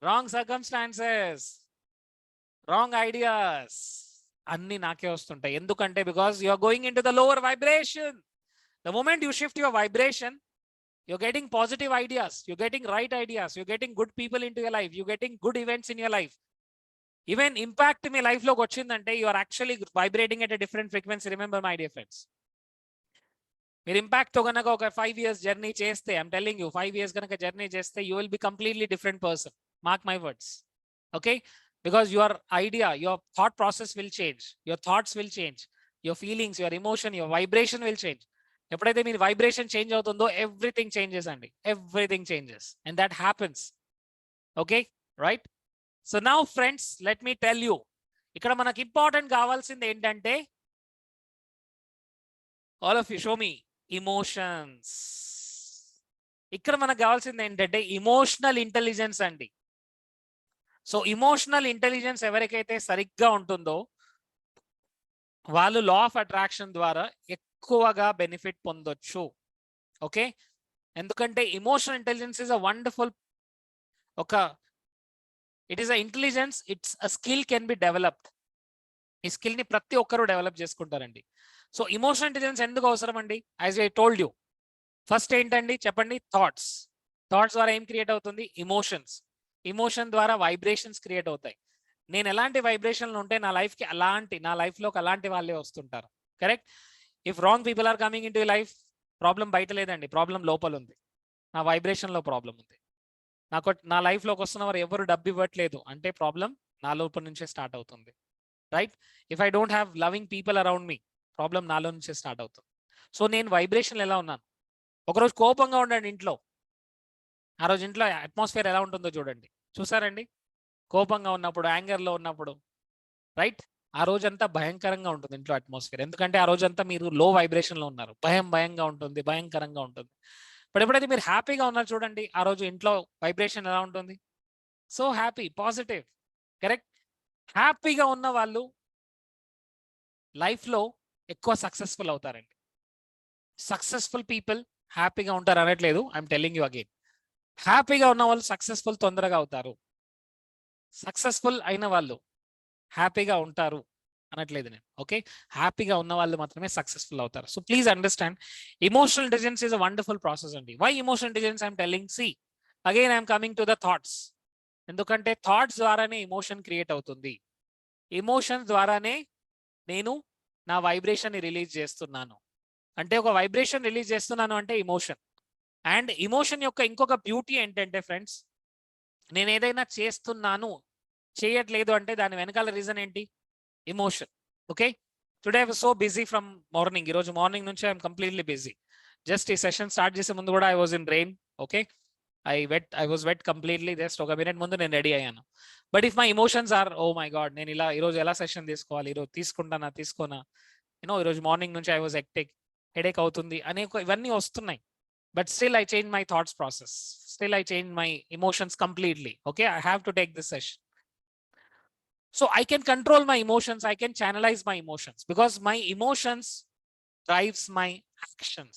wrong circumstances, wrong ideas అన్ని నాకే వస్తుంటాయి. ఎందుకంటే because you are going in to the lower vibration. The moment you shift your vibration, you're getting positive ideas, you're getting right ideas, you're getting good people into your life, you're getting good events in your life. Even impact me life లోకి వచ్చిందంటే you are actually vibrating at a different frequency. Remember my dear friends, మీరు impact తో కనుక ఒక 5 years journey చేస్తే, I'm telling you 5 years కనుక journey చేస్తే you will be completely different person. Mark my words. Okay, because your idea, your thought process will change, your thoughts will change, your feelings, your emotion, your vibration will change. ఎప్పుడైతే మీ vibration change అవుతుందో everything changes అండి, everything changes, and that happens. Okay, right? So now friends, let me tell you, ఇక్కడ మనకి important కావాల్సింది ఏంటంటే, all of you show me emotions. ఇక్కడ మనకు కావాల్సింది ఏంటంటే ఇమోషనల్ ఇంటెలిజెన్స్ అండి. సో ఇమోషనల్ ఇంటెలిజెన్స్ ఎవరికైతే సరిగ్గా ఉంటుందో వాళ్ళు లా ఆఫ్ అట్రాక్షన్ ద్వారా ఎక్కువగా బెనిఫిట్ పొందొచ్చు. ఓకే, ఎందుకంటే emotional intelligence is a wonderful, it is a intelligence, it's a skill can be developed. ఈ స్కిల్ ని ప్రతి ఒక్కరు డెవలప్ చేసుకుంటారండి. సో ఇమోషనల్ ఇంటెలిజెన్స్ ఎందుకు అవసరం అండి? As I told you, first ఏంటండి చెప్పండి? థాట్స్. థాట్స్ ద్వారా ఏం క్రియేట్ అవుతుంది? ఇమోషన్స్. ఇమోషన్ ద్వారా వైబ్రేషన్స్ క్రియేట్ అవుతాయి. నేను ఎలాంటి వైబ్రేషన్లు ఉంటే నా లైఫ్కి నా లైఫ్లోకి అలాంటి వాళ్ళే వస్తుంటారు. Correct? If wrong people are coming in to life, problem బయట లేదండి, ప్రాబ్లం లోపల ఉంది, నా వైబ్రేషన్లో ప్రాబ్లం ఉంది. నా లైఫ్లోకి వస్తున్న వారు ఎవరు డబ్బు ఇవ్వట్లేదు అంటే ప్రాబ్లం నా లోపల నుంచే స్టార్ట్ అవుతుంది. Right? If I don't have loving people around me, problem నాలో నుంచే స్టార్ట్ అవుతుంది. సో నేను వైబ్రేషన్ ఎలా ఉన్నాను? ఒకరోజు కోపంగా ఉండండి ఇంట్లో, ఆ రోజు ఇంట్లో అట్మాస్ఫియర్ ఎలా ఉంటుందో చూడండి. చూసారండి? కోపంగా ఉన్నప్పుడు, యాంగర్లో ఉన్నప్పుడు, రైట్, ఆ రోజంతా భయంకరంగా ఉంటుంది ఇంట్లో అట్మాస్ఫియర్. ఎందుకంటే ఆ రోజంతా మీరు లో వైబ్రేషన్లో ఉన్నారు, భయంగా ఉంటుంది, భయంకరంగా ఉంటుంది. బట్ ఎప్పుడైతే మీరు హ్యాపీగా ఉన్నారు చూడండి, ఆ రోజు ఇంట్లో వైబ్రేషన్ ఎలా ఉంటుంది? So happy, positive. కరెక్ట్? హ్యాపీగా ఉన్న వాళ్ళు లైఫ్లో ఎక్కువ సక్సెస్ఫుల్ అవుతారండి. సక్సెస్ఫుల్ పీపుల్ హ్యాపీగా ఉంటారు అనట్లేదు, ఐఎమ్ టెల్లింగ్ యూ అగైన్. హ్యాపీగా ఉన్న వాళ్ళు సక్సెస్ఫుల్ తొందరగా అవుతారు. సక్సెస్ఫుల్ అయిన వాళ్ళు హ్యాపీగా ఉంటారు అనట్లేదు నేను. ఓకే, హ్యాపీగా ఉన్న వాళ్ళు మాత్రమే సక్సెస్ఫుల్ అవుతారు. So please understand, emotional intelligence is a wonderful process అండి. Why emotional intelligence I'm telling? See again I'm coming to the thoughts. ఎందుకంటే థాట్స్ ద్వారానే ఇమోషన్ క్రియేట్ అవుతుంది. ఇమోషన్స్ ద్వారానే నేను నా వైబ్రేషన్ ని రిలీజ్ చేస్తున్నాను. అంటే ఒక వైబ్రేషన్ రిలీజ్ చేస్తున్నాను అంటే ఇమోషన్. అండ్ ఇమోషన్ యొక్క ఇంకొక బ్యూటీ ఏంటంటే ఫ్రెండ్స్, నేను ఏదైనా చేస్తున్నాను, చేయట్లేదు అంటే దాని వెనకాల రీజన్ ఏంటి? Emotion. Okay, today I was so busy from morning. ఈరోజు మార్నింగ్ నుంచి ఐఎమ్ కంప్లీట్లీ బిజీ. జస్ట్ ఈ సెషన్ స్టార్ట్ చేసే ముందు కూడా I was in rain. Okay, I was wet completely. Just ఒక మినిట్ ముందు నేను రెడీ అయ్యాను. But if my emotions are, oh my God, నేను ఇలా ఈరోజు ఎలా సెషన్ తీసుకోవాలి, ఈరోజు తీసుకుంటానా తీసుకోనా, ఈరోజు మార్నింగ్ నుంచి ఐ వాజ్ హెడేక్ అవుతుంది అనే ఇవన్నీ వస్తున్నాయి. But still I change my thoughts process. Still I change my emotions completely. Okay, I have to take this session. So I can control my emotions. I can channelize my emotions because my emotions drives my actions.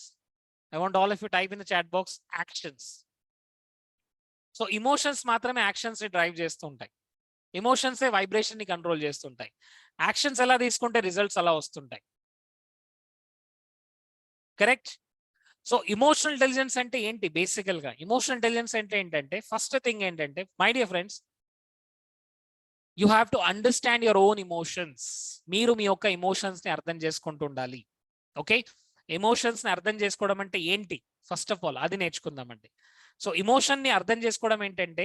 I want all of you type in the chat box actions. So emotions మాత్రమే actions ని drive చేస్తుంటాయి. Emotions ఏ vibration ని control చేస్తుంటాయి. Actions ఎలా తీసుకుంటే results అలా వస్తుంటాయి. Correct? So emotional intelligence అంటే ఏంటి? బేసికల్ గా ఇమోషనల్ ఇంటెలిజెన్స్ అంటే ఏంటంటే, ఫస్ట్ థింగ్ ఏంటంటే my dear friends, you have to understand your own emotions. మీరు మీ యొక్క ఎమోషన్స్ ని అర్థం చేసుకుంటూ ఉండాలి. ఓకే, ఎమోషన్స్ ని అర్థం చేసుకోవడం అంటే ఏంటి? ఫస్ట్ ఆఫ్ ఆల్ అది నేర్చుకుందామండి. సో ఇమోషన్ ని అర్థం చేసుకోవడం ఏంటంటే,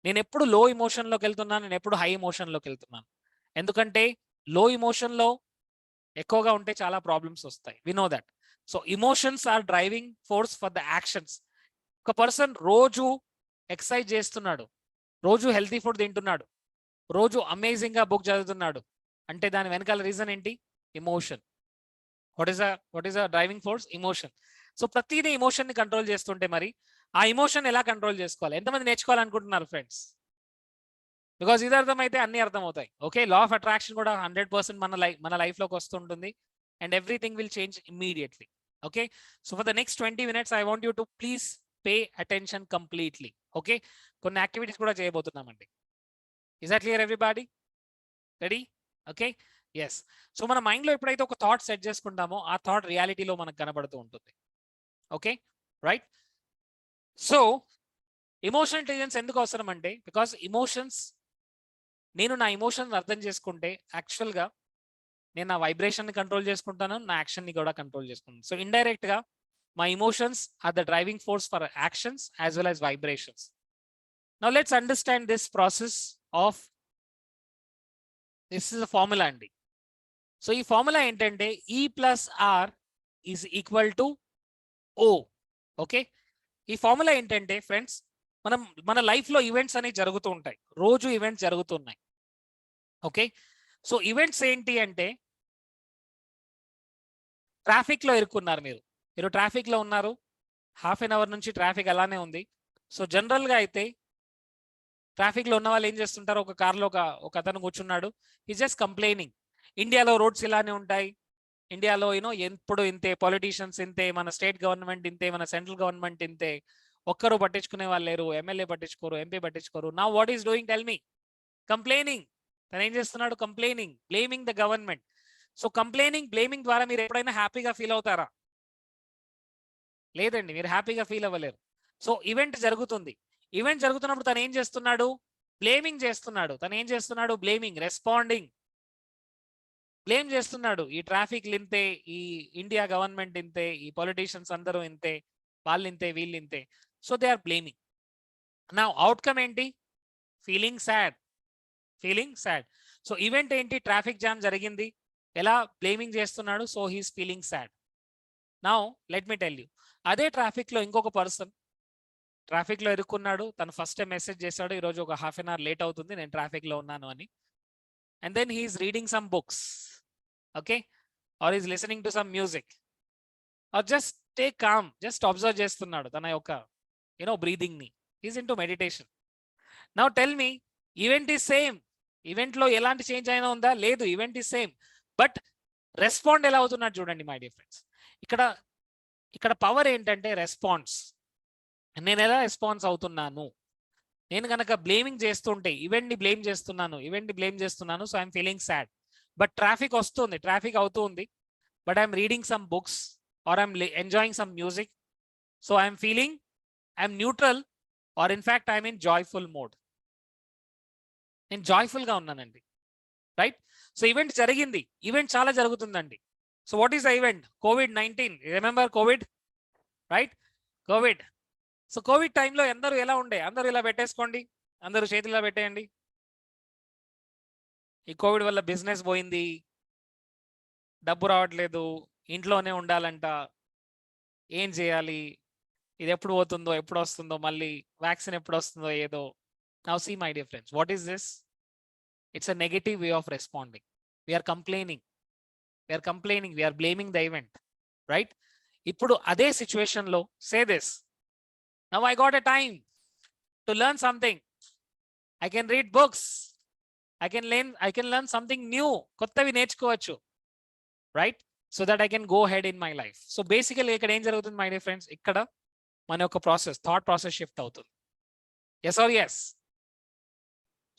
నేను ఎప్పుడు లో ఇమోషన్ లోకి వెళ్తున్నాను, నేను ఎప్పుడు హై ఇమోషన్ లోకి వెళ్తున్నాను. ఎందుకంటే లో ఇమోషన్ లో ఎక్కువగా ఉంటే చాలా ప్రాబ్లమ్స్ వస్తాయి. We know that. So emotions are driving force for the actions. ఒక పర్సన్ రోజు ఎక్సర్సైజ్ చేస్తున్నాడు, రోజు హెల్తీ ఫుడ్ తింటున్నాడు, రోజు అమేజింగ్ గా బుక్ చదువుతున్నాడు అంటే దాని వెనకాల రీజన్ ఏంటి? Emotion. What is a driving force? Emotion. So ప్రతిదీ ఇమోషన్ ని కంట్రోల్ చేస్తుంటే మరి ఆ ఇమోషన్ ఎలా కంట్రోల్ చేసుకోవాలి? ఎంతమంది నేర్చుకోవాలనుకుంటున్నారు ఫ్రెండ్స్? బికాస్ ఇది అర్థమైతే అన్ని అర్థమవుతాయి. ఓకే, లా ఆఫ్ అట్రాక్షన్ కూడా 100% మన లైఫ్ లోకి వస్తుంటుంది and everything will change immediately. Okay, so for the next 20 minutes I want you to please pay attention completely. Okay, కొన్ని యాక్టివిటీస్ కూడా చేయబోతున్నామండి. Is that clear everybody? Ready? Okay, yes. So మన mind లో ఎప్పుడైతే ఒక thought set చేసుకుంటామో ఆ thought రియాలిటీలో మనకు కనబడుతూ ఉంటుంది. Okay, right. So emotional intelligence ఎందుకు అవసరం అంటే, బికాస్ ఎమోషన్స్, నేను నా ఎమోషన్ అర్థం చేసుకుంటే యాక్చువల్గా నేను నా వైబ్రేషన్ ని కంట్రోల్ చేసుకుంటాను, నా యాక్షన్ ని కూడా కంట్రోల్ చేసుకుంటాను. సో ఇండైరెక్ట్ గా my emotions are the driving force for actions as well as vibrations. Now let's understand this process of, this is a formula andi. So ee formula entante E plus R is equal to O. Okay, ee formula entante friends, మన life లో events అనేవి జరుగుతూ ఉంటాయి, రోజు events జరుగుతున్నాయి. Okay, so events ఏంటి అంటే, traffic లో ఇరుక్కున్నారు మీరు ట్రాఫిక్ లో ఉన్నారు, హాఫ్ అన్ అవర్ నుంచి ట్రాఫిక్ అలానే ఉంది. సో జనరల్ గా అయితే ట్రాఫిక్ లో ఉన్న వాళ్ళు ఏం చేస్తుంటారు, ఒక కార్లో ఒక అతను కూర్చున్నాడు, ఈ జస్ట్ కంప్లైనింగ్. ఇండియాలో రోడ్స్ ఇలానే ఉంటాయి, ఇండియాలో ఎప్పుడు ఇంతే, పొలిటీషియన్స్ ఇంతే, మన స్టేట్ గవర్నమెంట్ ఇంతే, మన సెంట్రల్ గవర్నమెంట్ ఇంతే, ఒక్కరు పట్టించుకునే వాళ్ళు లేరు, ఎమ్మెల్యే పట్టించుకోరు, ఎంపీ పట్టించుకోరు. Now what is doing? Tell me. Complaining. తను ఏం చేస్తున్నాడు? Complaining, blaming the government. So complaining, blaming ద్వారా మీరు ఎప్పుడైనా హ్యాపీగా ఫీల్ అవుతారా? లేదండి, మీరు హ్యాపీగా ఫీల్ అవ్వలేరు. సో ఈవెంట్ జరుగుతుంది, ఈవెంట్ జరుగుతున్నప్పుడు తను ఏం చేస్తున్నాడు? బ్లేమింగ్ చేస్తున్నాడు. తను ఏం చేస్తున్నాడు? బ్లేమింగ్, రెస్పాండింగ్, బ్లేమ్ చేస్తున్నాడు. ఈ ట్రాఫిక్ ఇంతే, ఈ ఇండియా గవర్నమెంట్ ఇంతే, ఈ పొలిటీషియన్స్ అందరూ ఇంతే, వాళ్ళు ఇంతే, వీళ్ళు ఇంతే. So they are blaming. నా అవుట్కమ్ ఏంటి? Feeling sad, feeling sad. So event ఏంటి? ట్రాఫిక్ జామ్ జరిగింది, ఎలా? బ్లేమింగ్ చేస్తున్నాడు, so he's feeling sad. Now let me tell you, అదే ట్రాఫిక్ లో ఇంకొక పర్సన్ ట్రాఫిక్ లో ఇరుక్కున్నాడు, తను ఫస్ట్ టైం మెసేజ్ చేశాడు, ఈరోజు ఒక హాఫ్ అన్ అవర్ లేట్ అవుతుంది, నేను ట్రాఫిక్ లో ఉన్నాను అని. And then he is reading some books, okay, or is listening to some music, or just take calm, just observe చేస్తున్నాడు తన యొక్క బ్రీదింగ్ ని. Is in to meditation. Now tell me, event is same, event లో ఎలాంటి change అయినా ఉందా? లేదు, event is same, but respond ఎలా అవుతున్నాడు చూడండి మై డియర్ ఫ్రెండ్స్. ఇక్కడ పవర్ ఏంటంటే రెస్పాన్స్. నేను ఎలా రెస్పాన్స్ అవుతున్నాను? నేను కనుక బ్లేమింగ్ చేస్తుంటే, ఈవెంట్ ని బ్లేమ్ చేస్తున్నాను, so I'm feeling sad. But traffic వస్తుంది, ట్రాఫిక్ అవుతుంది, but I'm reading some books or I'm enjoying some music, so I'm neutral, or in fact I'm in joyful mode. నేను joyful గా ఉన్నానండి, right? So event జరిగింది, event చాలా జరుగుతుందండి. So what is the event? COVID-19. Remember COVID, right? COVID. So COVID టైంలో అందరూ ఎలా ఉండే? అందరూ ఇలా పెట్టేసుకోండి, అందరూ చేతిలో పెట్టేయండి. ఈ కోవిడ్ వల్ల బిజినెస్ పోయింది, డబ్బు రావట్లేదు, ఇంట్లోనే ఉండాలంట, ఏం చేయాలి, ఇది ఎప్పుడు పోతుందో, ఎప్పుడు వస్తుందో, మళ్ళీ వ్యాక్సిన్ ఎప్పుడు వస్తుందో ఏదో. Now see my dear friends, what is this? It's a negative way of responding. We are complaining, we are blaming the event, right? ఇప్పుడు అదే సిచ్యువేషన్ లో say this, now I got a time to learn something, I can read books, I can learn something new, కొత్తవి నేర్చుకోవచ్చు, right? So that I can go head in my life. So basically ఇక్కడ ఏం జరుగుతుంది my dear friends? ఇక్కడ మన యొక్క thought process shift అవుతుంది. Yes or yes?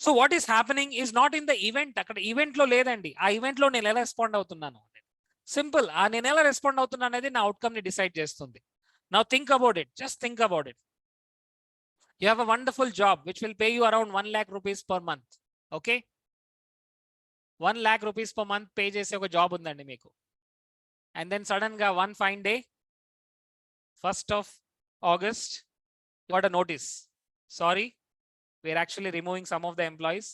So what is happening is not in the event. అక్కడ ఈవెంట్ లో లేదండి, ఆ ఈవెంట్ లో నేను ఎలా రెస్పాండ్ అవుతున్నాను. సింపుల్. నేను ఎలా రెస్పాండ్ అవుతున్నా అనేది నా అవుట్కమ్ ని డిసైడ్ చేస్తుంది. Now think about it, just think about it. You have a wonderful job which will pay you around 1 lakh rupees per month. Okay, 1 lakh rupees per month pay చేసే ఒక job ఉందండి మీకు. And then sudden గా one fine day, 1st of August, you got a notice. Sorry, we are actually removing some of the employees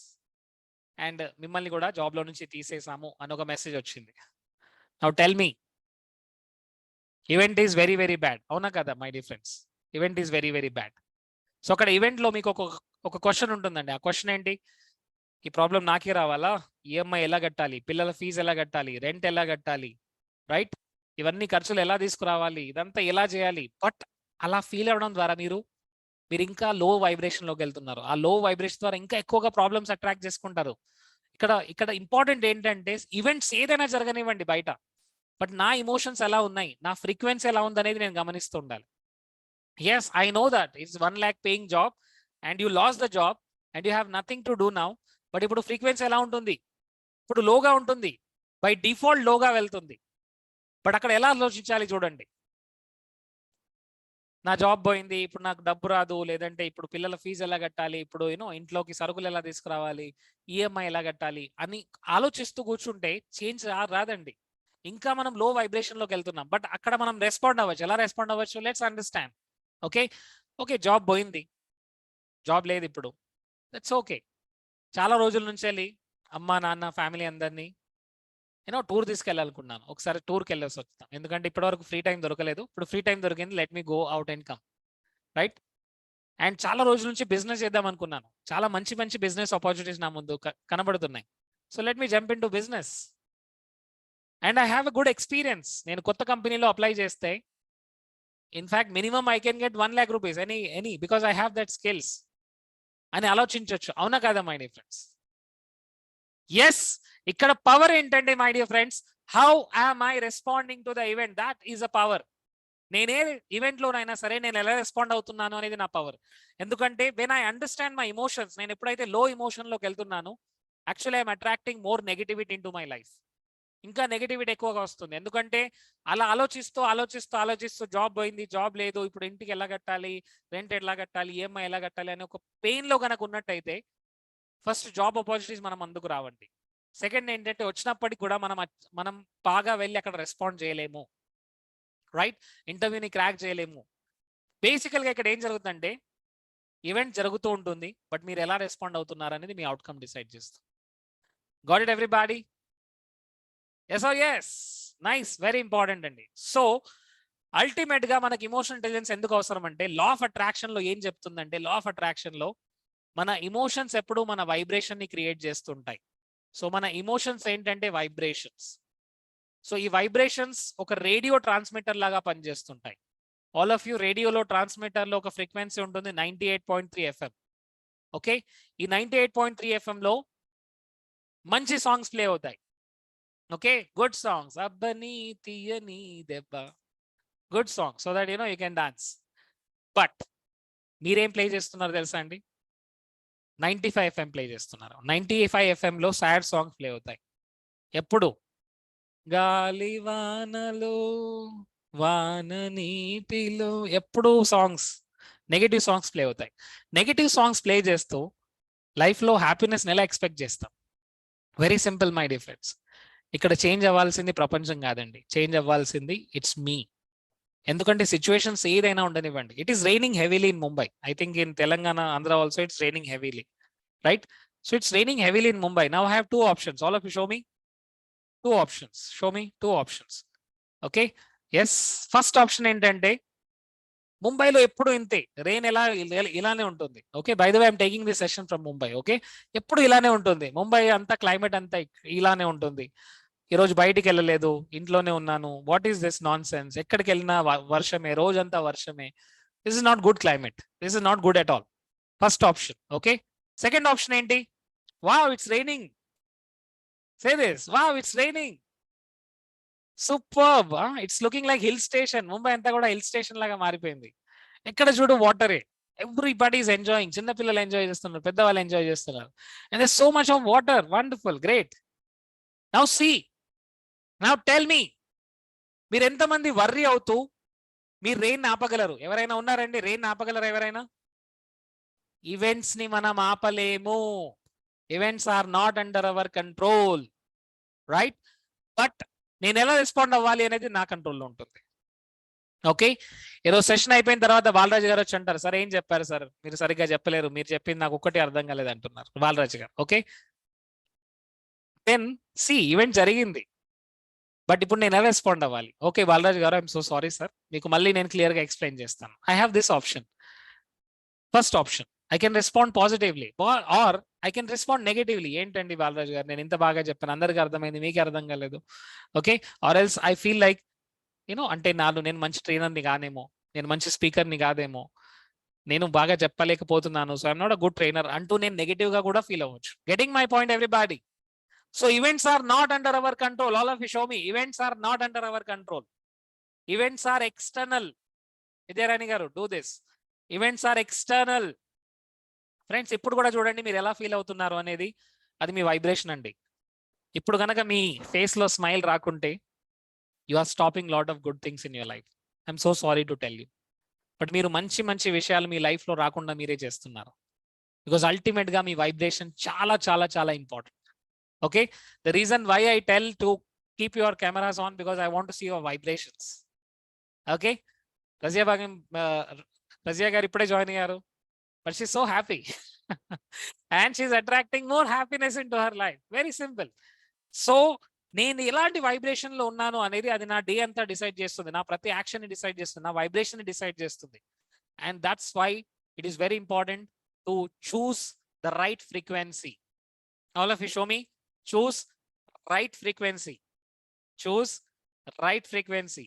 and మిమ్మల్ని కూడా job లో నుంచి తీసేసాము అని ఒక మెసేజ్ వచ్చింది. Now tell me, event is very very bad. అవునా కదా my dear friends? Event is very very bad. So అక్కడ ఈవెంట్ లో మీకు ఒక క్వశ్చన్ ఉంటుందండి. ఆ క్వశ్చన్ ఏంటి? ఈ ప్రాబ్లం నాకే రావాలా? ఈఎంఐ ఎలా కట్టాలి? పిల్లల ఫీజు ఎలా కట్టాలి? రెంట్ ఎలా కట్టాలి? రైట్, ఇవన్నీ ఖర్చులు ఎలా తీసుకురావాలి? ఇదంతా ఎలా చేయాలి? బట్ అలా ఫీల్ అవ్వడం ద్వారా మీరు ఇంకా లో వైబ్రేషన్ లోకి వెళ్తున్నారు. ఆ లో వైబ్రేషన్ ద్వారా ఇంకా ఎక్కువగా ప్రాబ్లమ్స్ అట్రాక్ట్ చేసుకుంటారు. ఇక్కడ ఇంపార్టెంట్ ఏంటంటే, ఈవెంట్స్ ఏదైనా జరగనివ్వండి బయట, బట్ నా ఇమోషన్స్ ఎలా ఉన్నాయి, నా ఫ్రీక్వెన్సీ ఎలా ఉందనేది నేను గమనిస్తూ ఉండాలి. Yes, I know that it's 1 lakh paying job and you lost the job and you have nothing to do now. But ఇప్పుడు ఫ్రీక్వెన్సీ ఎలా ఉంటుంది? ఇప్పుడు లోగా ఉంటుంది, బై డిఫాల్ట్ లోగా వెళ్తుంది. బట్ అక్కడ ఎలా ఆలోచించాలి చూడండి. నా జాబ్ పోయింది, ఇప్పుడు నాకు డబ్బు రాదు, లేదంటే ఇప్పుడు పిల్లల ఫీజు ఎలా కట్టాలి, ఇప్పుడు ఇంట్లోకి సరుకులు ఎలా తీసుకురావాలి, ఈఎంఐ ఎలా కట్టాలి అని ఆలోచిస్తూ కూర్చుంటే చేంజ్ రాదండి. ఇంకా మనం లో వైబ్రేషన్ లోకి వెళ్తున్నాం. బట్ అక్కడ మనం రెస్పాండ్ అవ్వచ్చు. ఎలా రెస్పాండ్ అవ్వచ్చు? Let's understand. ఓకే, జాబ్ పోయింది, జాబ్ లేదు ఇప్పుడు, దట్స్ ఓకే. చాలా రోజుల నుంచి వెళ్ళి అమ్మ నాన్న ఫ్యామిలీ అందరినీ టూర్ తీసుకెళ్ళాలనుకున్నాను. ఒకసారి టూర్కి వెళ్ళేసి వస్తాను, ఎందుకంటే ఇప్పటివరకు ఫ్రీ టైం దొరకలేదు. ఇప్పుడు ఫ్రీ టైం దొరికింది, let me go out and come. Right, and చాలా రోజుల నుంచి బిజినెస్ చేద్దాం అనుకున్నాను. చాలా మంచి మంచి బిజినెస్ ఆపర్చునిటీస్ నా ముందు కనబడుతున్నాయి. So let me jump in to business and I have a good experience. నేను కొత్త కంపెనీలో అప్లై చేస్తే in fact minimum I can get 1 lakh rupees any because I have that skills అని ఆలోచించవచ్చు. అవునా కదా మై డియర్ ఫ్రెండ్స్? ఎస్, ఇక్కడ power ఏంటంటే my dear friends, how am I responding to the event, that is a power. నేనే event లోనైనా సరే నేను ఎలా రెస్పాండ్ అవుతున్నాను అనేది నా పవర్. ఎందుకంటే when I understand my emotions, నేను ఎప్పుడైతే లో ఎమోషన్ లోకి వెళ్తున్నానో actually I'm attracting more negativity into my life. ఇంకా నెగటివిటీ ఎక్కువగా వస్తుంది. ఎందుకంటే అలా ఆలోచిస్తూ జాబ్ పోయింది, జాబ్ లేదు, ఇప్పుడు ఇంటికి ఎలా కట్టాలి, రెంట్ ఎలా కట్టాలి, ఈఎంఐ ఎలా కట్టాలి అని ఒక పెయిన్ లో కనుక ఉన్నట్టయితే ఫస్ట్ జాబ్ ఆపర్చునిటీస్ మనం అందుకు రావండి. సెకండ్ ఏంటంటే, వచ్చినప్పటికి కూడా మనం బాగా వెళ్ళి అక్కడ రెస్పాండ్ చేయలేము. రైట్, ఇంటర్వ్యూని క్రాక్ చేయలేము. బేసికల్ గా ఇక్కడ ఏం జరుగుతుందంటే, ఈవెంట్ జరుగుతూ ఉంటుంది, బట్ మీరు ఎలా రెస్పాండ్ అవుతున్నారు అనేది మీ అవుట్కమ్ డిసైడ్ చేస్తుంది. Got it everybody? yes or yes? nice, very important అండి. సో అల్టిమేట్ గా మనకి ఇమోషనల్ ఇంటెలిజెన్స్ ఎందుకు అవసరం అంటే, లా ఆఫ్ అట్రాక్షన్ లో ఏం చెప్తుందంటే, లా ఆఫ్ అట్రాక్షన్ లో మన ఇమోషన్స్ ఎప్పుడు మన వైబ్రేషన్ ని క్రియేట్ చేస్తుంటాయి. సో మన ఇమోషన్స్ ఏంటంటే వైబ్రేషన్స్. సో ఈ వైబ్రేషన్స్ ఒక రేడియో ట్రాన్స్మిటర్ లాగా పనిచేస్తుంటాయి. ఆల్ ఆఫ్ యూ రేడియోలో ట్రాన్స్మిటర్ లో ఒక ఫ్రీక్వెన్సీ ఉంటుంది 98.3 FM. ఓకే, ఈ 98.3 FM లో మంచి సాంగ్స్ ప్లే అవుతాయి. ఓకే, గుడ్ సాంగ్స్, అబ్బని తీయని దెబ్బ, good song, so that you can dance. But మీరేం ప్లే చేస్తున్నారు తెలుసా అండి? 95 FM ప్లే చేస్తున్నారు. 95 FM లో సాడ్ సాంగ్స్ ప్లే అవుతాయి. ఎప్పుడు? గాలి వానలో, వాన నీటిలో, ఎప్పుడు సాంగ్స్, నెగటివ్ సాంగ్స్ ప్లే అవుతాయి. నెగటివ్ సాంగ్స్ ప్లే చేస్తూ లైఫ్ లో హ్యాపీనెస్ ఎలా ఎక్స్పెక్ట్ చేస్తాం? Very simple my dear friends. ఇక్కడ చేంజ్ అవ్వాల్సింది ప్రపంచం కాదండి, చేంజ్ అవ్వాల్సింది ఇట్స్ మీ. ఎందుకంటే సిచ్యువేషన్స్ ఏదైనా ఉండనివ్వండి. It is raining heavily in Mumbai. I think in Telangana, Andhra also it's raining heavily, right? So it's raining heavily in Mumbai. Now I have 2 options. All of you show me 2 options. Show me 2 options. Okay, yes. First option ఏంటంటే, ముంబైలో ఎప్పుడు ఇంతే, rain ఇలానే ఉంటుంది. Okay, by the way I'm taking this session from Mumbai. Okay, ఎప్పుడు ఇలానే ఉంటుంది. ముంబై అంతా క్లైమేట్ అంతా ఇలానే ఉంటుంది. ఈరోజు బయటికి వెళ్ళలేదు, ఇంట్లోనే ఉన్నాను. What is this nonsense? ఎక్కడికి వెళ్ళినా వర్షమే, రోజంతా వర్షమే. This is not good climate, this is not good at all. First option. Okay, second option ఏంటి? Wow, it's raining. Say this, wow, it's raining, superb, it's looking like hill station. Mumbai అంతా కూడా hill station లాగా మారిపోయింది. ఎక్కడ చూడు వాటరే, everybody is enjoying. చిన్నపిల్లలు enjoy చేస్తున్నారు, పెద్దవాళ్ళు ఎంజాయ్ చేస్తున్నారు. And there so much of water, wonderful, great. Now see, now tell me, మీరు ఎంతమంది వర్రీ అవుతూ మీరు రెయిన్ ఆపగలరు? ఎవరైనా ఉన్నారండి రెయిన్ ఆపగలరు ఎవరైనా? ఈవెంట్స్ ని మనం ఆపలేము. Events are not under our control, right? But నేను ఎలా రెస్పాండ్ అవ్వాలి అనేది నా కంట్రోల్లో ఉంటుంది. ఓకే, ఈరోజు సెషన్ అయిపోయిన తర్వాత బాలరాజు గారు వచ్చి అంటారు, సార్ ఏం చెప్పారు సార్, మీరు సరిగ్గా చెప్పలేరు, మీరు చెప్పింది నాకు ఒక్కటి అర్థం కాలేదు అంటున్నారు బాలరాజు గారు. ఓకే, దెన్ సి ఈవెంట్ జరిగింది, బట్ ఇప్పుడు నేను ఎలా రెస్పాండ్ అవ్వాలి? ఓకే బాలరాజు గారు, ఐఎమ్ సో సారీ సార్, మీకు మళ్ళీ నేను క్లియర్ గా ఎక్స్ప్లెయిన్ చేస్తాను. I have this option. First option, I can respond positively or I can respond negatively. ఏంటండి బాలరాజు గారు, నేను ఇంత బాగా చెప్పాను, అందరికీ అర్థమైంది, మీకు అర్థం కాలేదు. Okay, or else I feel like అంటే నేను మంచి ట్రైనర్ని కానేమో, నేను మంచి స్పీకర్ని కాదేమో, నేను బాగా చెప్పలేకపోతున్నాను, so I'm not a good trainer అంటూ నేను నెగటివ్ గా కూడా ఫీల్ అవ్వచ్చు. Getting my point everybody? So events are not under our control. All of you show me, events are not under our control. Events are external. Vidyarani గారు, do this. Events are external. Friends, ఇప్పుడు కూడా చూడండి మీరు ఎలా feel అవుతున్నారు అనేది, అది మీ vibration అండి. ఇప్పుడు కనుక మీ ఫేస్ లో స్మైల్ రాకుంటే you are stopping lot of good things in your life. I'm so sorry to tell you, but మీరు మంచి మంచి విషయాలు మీ లైఫ్ లో రాకుండా మీరే చేస్తున్నారు. బికాస్ అల్టిమేట్ గా మీ వైబ్రేషన్ చాలా చాలా చాలా important. Okay, the reason why I tell to keep your cameras on, because I want to see your vibrations. Okay, Razia గారు ఇప్పుడే జాయిన్ అయ్యారు, but she so happy and she is attracting more happiness in to her life. Very simple. So నేను ఎలాంటి vibration లో ఉన్నాను అనేది అది నా డే అంతా డిసైడ్ చేస్తుంది, నా ప్రతి యాక్షన్ ని డిసైడ్ చేస్తుంది, నా వైబ్రేషన్ ని డిసైడ్ చేస్తుంది. And that's why it is very important to choose the right frequency. All of you show me, choose right frequency, choose right frequency,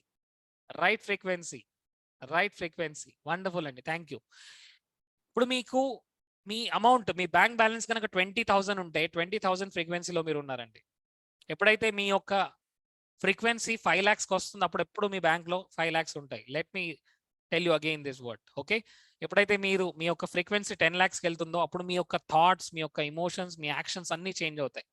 right frequency, right frequency. Wonderful అండి, thank you. ఇప్పుడు మీకు మీ amount, మీ bank balance కనుక 20,000 ఉంటే 20,000 ఫ్రీక్వెన్సీలో మీరు ఉన్నారండి. ఎప్పుడైతే మీ యొక్క ఫ్రీక్వెన్సీ 5 lakhsకి వస్తుంది, అప్పుడు ఎప్పుడు మీ బ్యాంక్లో 5 lakhs ఉంటాయి. Let me tell you again this word. Okay, ఎప్పుడైతే మీరు మీ యొక్క ఫ్రీక్వెన్సీ 10 lakhsకి వెళ్తుందో అప్పుడు మీ యొక్క థాట్స్, మీ యొక్క ఇమోషన్స్, మీ యాక్షన్స్ అన్ని చేంజ్ అవుతాయి.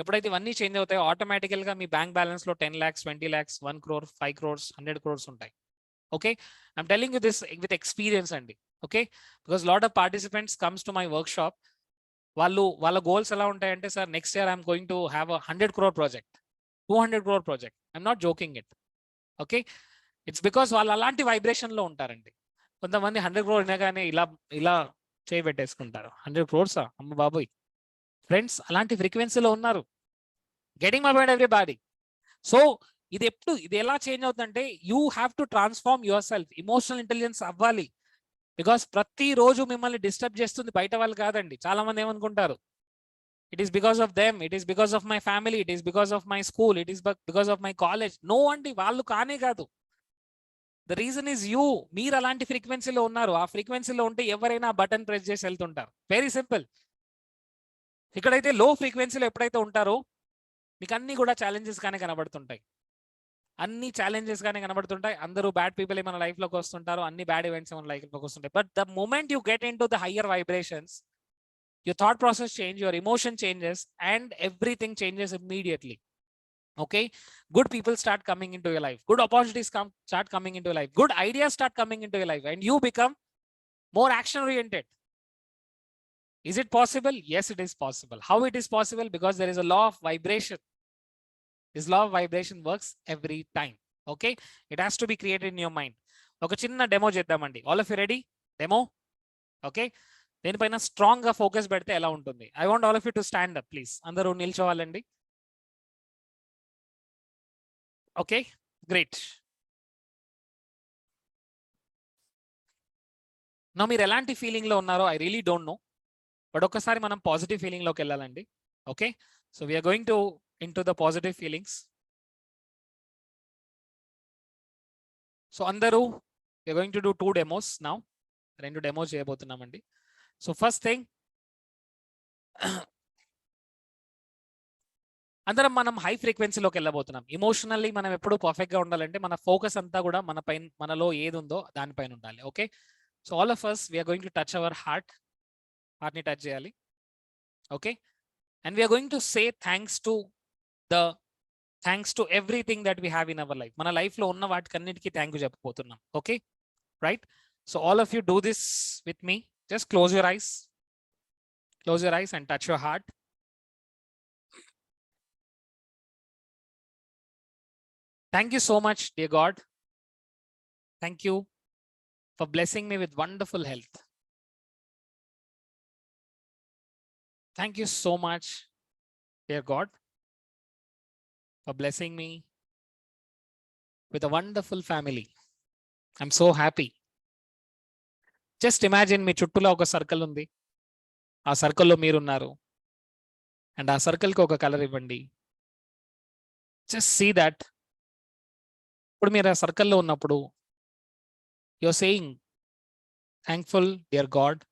ఎప్పుడైతే ఇవన్నీ చేంజ్ అవుతాయో ఆటోమేటికల్ గా మీ బ్యాంక్ బ్యాలెన్స్ లో 10 lakhs, 20 lakhs, 1 crore, 5 crores, 100 crores ఉంటాయి. Okay, I'm telling you this with experience అండి. Okay, because lot of participants comes to my workshop. వాళ్ళ గోల్స్ ఎలా ఉంటాయంటే, sir next year I'm going to have a 100 crore project, 200 crore project. I'm not joking it. Okay, it's because వాళ్ళు అలాంటి vibration లో ఉంటారండి. కొంతమంది 100 crore వినగానే ఇలా ఇలా చేయి పెట్టేసుకుంటారు. 100 crores అమ్మ బాబోయ్. ఫ్రెండ్స్, అలాంటి ఫ్రీక్వెన్సీలో ఉన్నారు. Getting my point everybody? So ఇది ఎలా చేంజ్ అవుతుందంటే, you have to transform your self. Emotional intelligence అవ్వాలి. బికాస్ ప్రతిరోజు మిమ్మల్ని డిస్టర్బ్ చేస్తుంది బయట వాళ్ళు కాదండి. చాలా మంది ఏమనుకుంటారు, it is because of them, it is because of my family, it is because of my school, it is because of my college. No అండి, వాళ్ళు కానే కాదు. The reason is you. మీరు అలాంటి ఫ్రీక్వెన్సీలో ఉన్నారు. ఆ ఫ్రీక్వెన్సీలో ఉంటే ఎవరైనా బటన్ ప్రెస్ చేసి వెళ్తుంటారు. Very simple. ఇక్కడైతే లో ఫ్రీక్వెన్సీలో ఎప్పుడైతే ఉంటారో మీకు అన్ని కూడా ఛాలెంజెస్ గానే కనబడుతుంటాయి. అన్ని ఛాలెంజెస్ గానే కనబడుతుంటాయి. అందరూ బ్యాడ్ పీపుల్ మన లైఫ్ లోకి వస్తుంటారు, అన్ని బ్యాడ్ ఈవెంట్స్ మన లైఫ్ లోకి వస్తుంటాయి. But the moment you get in to the higher vibrations, your thought process change, your emotion changes, and everything changes immediately. Okay, good people start coming into your life, good opportunities start coming into your life, good ideas start coming into your life, and you become more action oriented. Is it possible? Yes, it is possible. How it is possible? Because there is a law of vibration. This law of vibration works every time. Okay, it has to be created in your mind. ఒక చిన్న demo చేద్దామండి. All of you ready? Demo. Okay, దీనిపైన strong గా focus పెడితే ఎలా ఉంటుంది? I want all of you to stand up please. అందరూ నిల్చోవాలండి. Okay, great. నా మీరు ఎలాంటి ఫీలింగ్ లో ఉన్నారో I really don't know, but ఒక్కసారి మనం పాజిటివ్ ఫీలింగ్ లోకి వెళ్ళాలండి. Okay, so we're going to in to the positive feelings. So అందరూ we're going to do 2 demos now. 2 demos చేయబోతున్నామండి. సో ఫస్ట్ థింగ్, అందరం మనం హై ఫ్రీక్వెన్సీలోకి వెళ్ళబోతున్నాం. ఇమోషనల్లీ మనం ఎప్పుడు పర్ఫెక్ట్ గా ఉండాలంటే మన ఫోకస్ అంతా కూడా మనలో ఏది ఉందో దానిపైన ఉండాలి. Okay, so all of us we're going to touch our heart ని టచ్ చేయాలి. Okay, and we're going to say thanks to the thanks to everything that we have in our life. మన లైఫ్లో ఉన్న వాటికన్నిటికీ థ్యాంక్ యూ చెప్పబోతున్నాం. Okay, right? So all of you do this with me. Just close your eyes. Close your eyes and touch your heart. Thank you so much, dear God. Thank you for blessing me with wonderful health. Thank you so much, dear God, for blessing me with a wonderful family. I'm so happy. Just imagine మీ చుట్టూలో ఒక circle ఉంది. ఆ సర్కిల్లో మీరున్నారు. And ఆ సర్కిల్కి ఒక colour ఇవ్వండి. Just see that. ఇప్పుడు మీరు ఆ సర్కిల్లో ఉన్నప్పుడు your saying thankful dear God,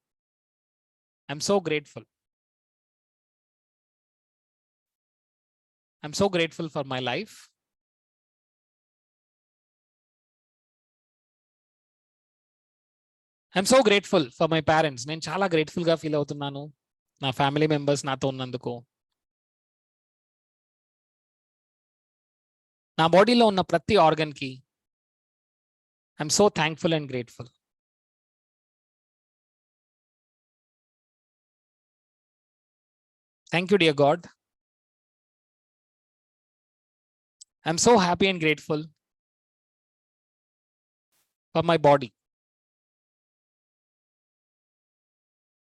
I'm so grateful. I'm so grateful for my life. I'm so grateful for my parents. నేను చాలా గ్రేట్ఫుల్గా ఫీల్ అవుతున్నాను నా ఫ్యామిలీ మెంబర్స్ నాతో ఉన్నందుకు. నా బాడీలో ఉన్న ప్రతి ఆర్గన్కి I'm so thankful and grateful. Thank you dear God. I'm so happy and grateful for my body.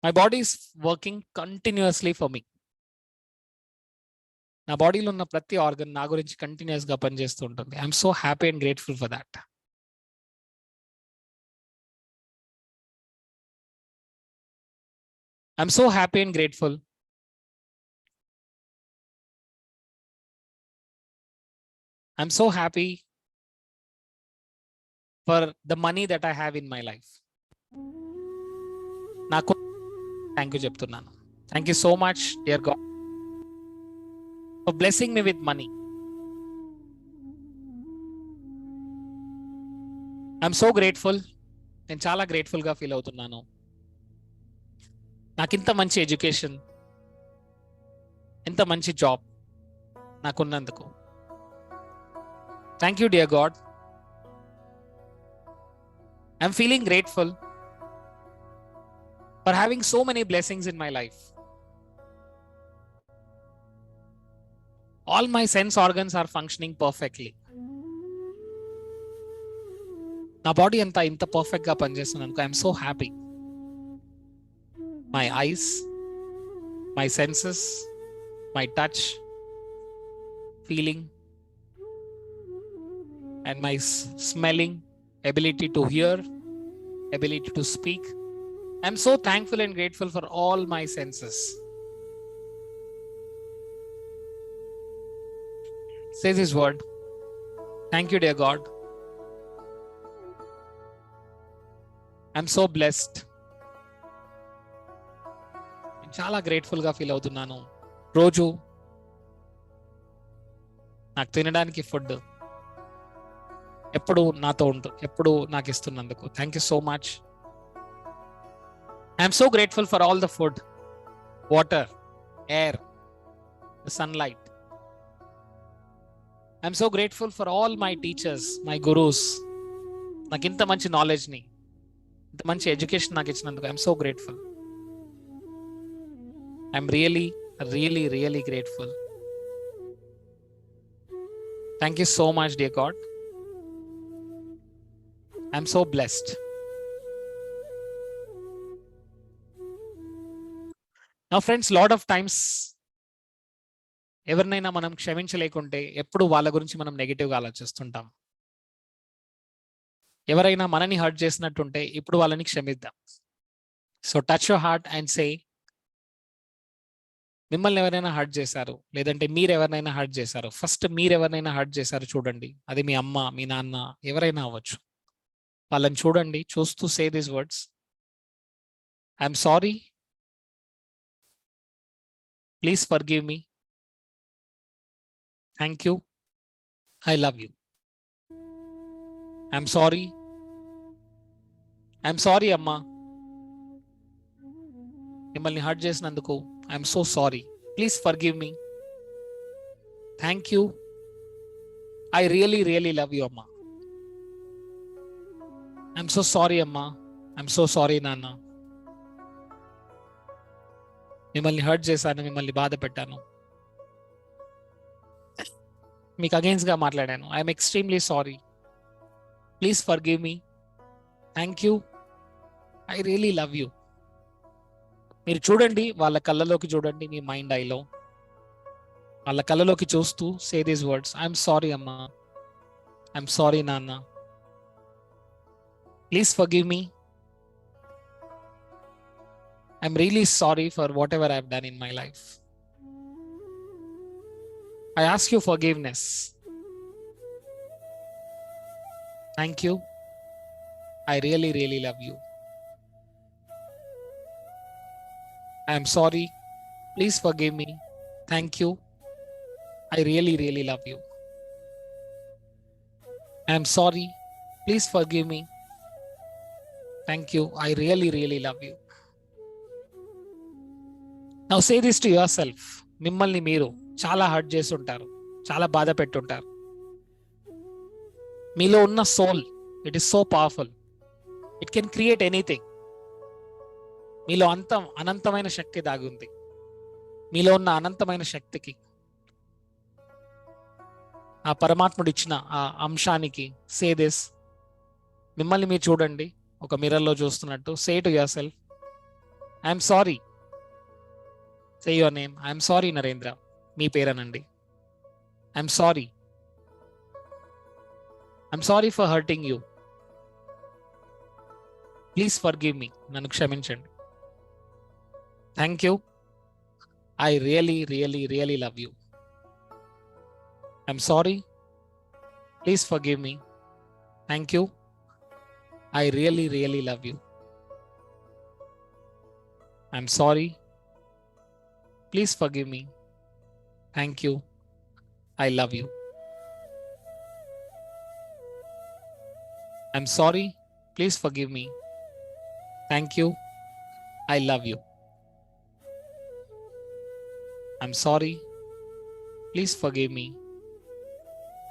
My body is working continuously for me. నా బాడీలో ఉన్న ప్రతి ఆర్గన్ నా గురించి కంటిన్యూస్ గా పనిచేస్తూ ఉంటుంది. I'm so happy and grateful for that. I'm so happy and grateful I'm so happy for the money that I have in my life. నాకు థ్యాంక్ యూ చెప్తున్నాను. Thank you so much dear God for blessing me with money. I'm so grateful. నేను చాలా గ్రేట్ఫుల్గా feel అవుతున్నాను నాకు ఇంత మంచి education, ఇంత మంచి జాబ్ నాకున్నందుకు. Thank you dear God. I'm feeling grateful for having so many blessings in my life. All my sense organs are functioning perfectly. నా బాడీ అంతా ఇంత పర్ఫెక్ట్ గా పనిచేస్తున్నందుకు I'm so happy. My eyes, my senses, my touch, feeling and my smelling, ability to hear, ability to speak. I'm so thankful and grateful for all my senses. Say this word. Thank you, dear God. I'm so blessed. చాలా grateful గా feel అవుతున్నాను. రోజు నాకు తినడానికి food ఎప్పుడు నాతో ఉంటుంది, ఎప్పుడు నాకు ఇస్తున్నందుకు thank you so much. I'm so grateful for all the food, water, air, the sunlight. I'm so grateful for all my teachers, my gurus. నాకు ఇంత మంచి నాలెడ్జ్ని, ఇంత మంచి ఎడ్యుకేషన్ నాకు ఇచ్చినందుకు I'm so grateful. I'm really really really grateful. Thank you so much dear God. I'm so blessed. Now friends, lot of times ఎవరినైనా మనం క్షమించలేకుంటే ఎప్పుడు వాళ్ళ గురించి మనం నెగిటివ్గా ఆలోచిస్తుంటాం. ఎవరైనా మనని హర్ట్ చేసినట్టుంటే ఇప్పుడు వాళ్ళని క్షమిద్దాం. So touch your heart and say, మిమ్మల్ని ఎవరైనా హర్ట్ చేశారు, లేదంటే మీరు ఎవరినైనా హర్ట్ చేశారు, ఫస్ట్ మీరు ఎవరినైనా హర్ట్ చేశారు చూడండి. అది మీ అమ్మ, మీ నాన్న, ఎవరైనా అవ్వచ్చు. వాళ్ళని చూడండి, చూస్తూ say these words. I'm sorry, please forgive me, thank you, I love you. I'm sorry, I'm sorry అమ్మా, మిమ్మల్ని హర్ట్ చేసినందుకు I'm so sorry, please forgive me, thank you, I really, really love you, Amma. I'm so sorry, Amma. I'm so sorry, Nana. మిమ్మల్ని hurt చేశాను, మిమ్మల్ని బాధ పెట్టాను, మీకు against గా మాట్లాడాను. I'm extremely sorry. Please forgive me. Thank you. I really love you. మీరు చూడండి, వాళ్ళ కళ్ళలోకి చూడండి, మీ మైండ్ ఐలో వాళ్ళ కళ్ళలోకి చూస్తూ say these words. I'm sorry అమ్మా, ఐఎమ్ సారీ నాన్న, please forgive me. I'm really sorry for what ever I have done in my life. I ask you forgiveness. Thank you. I really, really love you. I am sorry. Please forgive me. Thank you. I really, really love you. I am sorry. Please forgive me. Thank you. I really, really love you. Now say this to yourself. మిమ్మల్ని మీరు చాలా hurt చేసి ఉంటారు, చాలా బాధ పెట్టుంటారు. మీలో ఉన్న soul, it is so powerful. It can create anything. మీలో అనంతమైన శక్తి దాగి ఉంది. మీలో ఉన్న అనంతమైన శక్తికి, ఆ పరమాత్ముడు ఇచ్చిన ఆ అంశానికి సే దిస్. మిమ్మల్ని మీరు చూడండి, ఒక మిర్రర్లో చూస్తున్నట్టు. Say to yourself, I'm sorry. Say your name. I'm sorry Narendra. మీ పేరనండి. I'm sorry. I'm sorry for hurting you. Please forgive me. నన్ను క్షమించండి. Thank you. I really, really, really love you. I'm sorry. Please forgive me. Thank you. I really, really love you. I'm sorry. Please forgive me. Thank you. I love you. I'm sorry. Please forgive me. Thank you. I love you. I'm sorry. Please forgive me.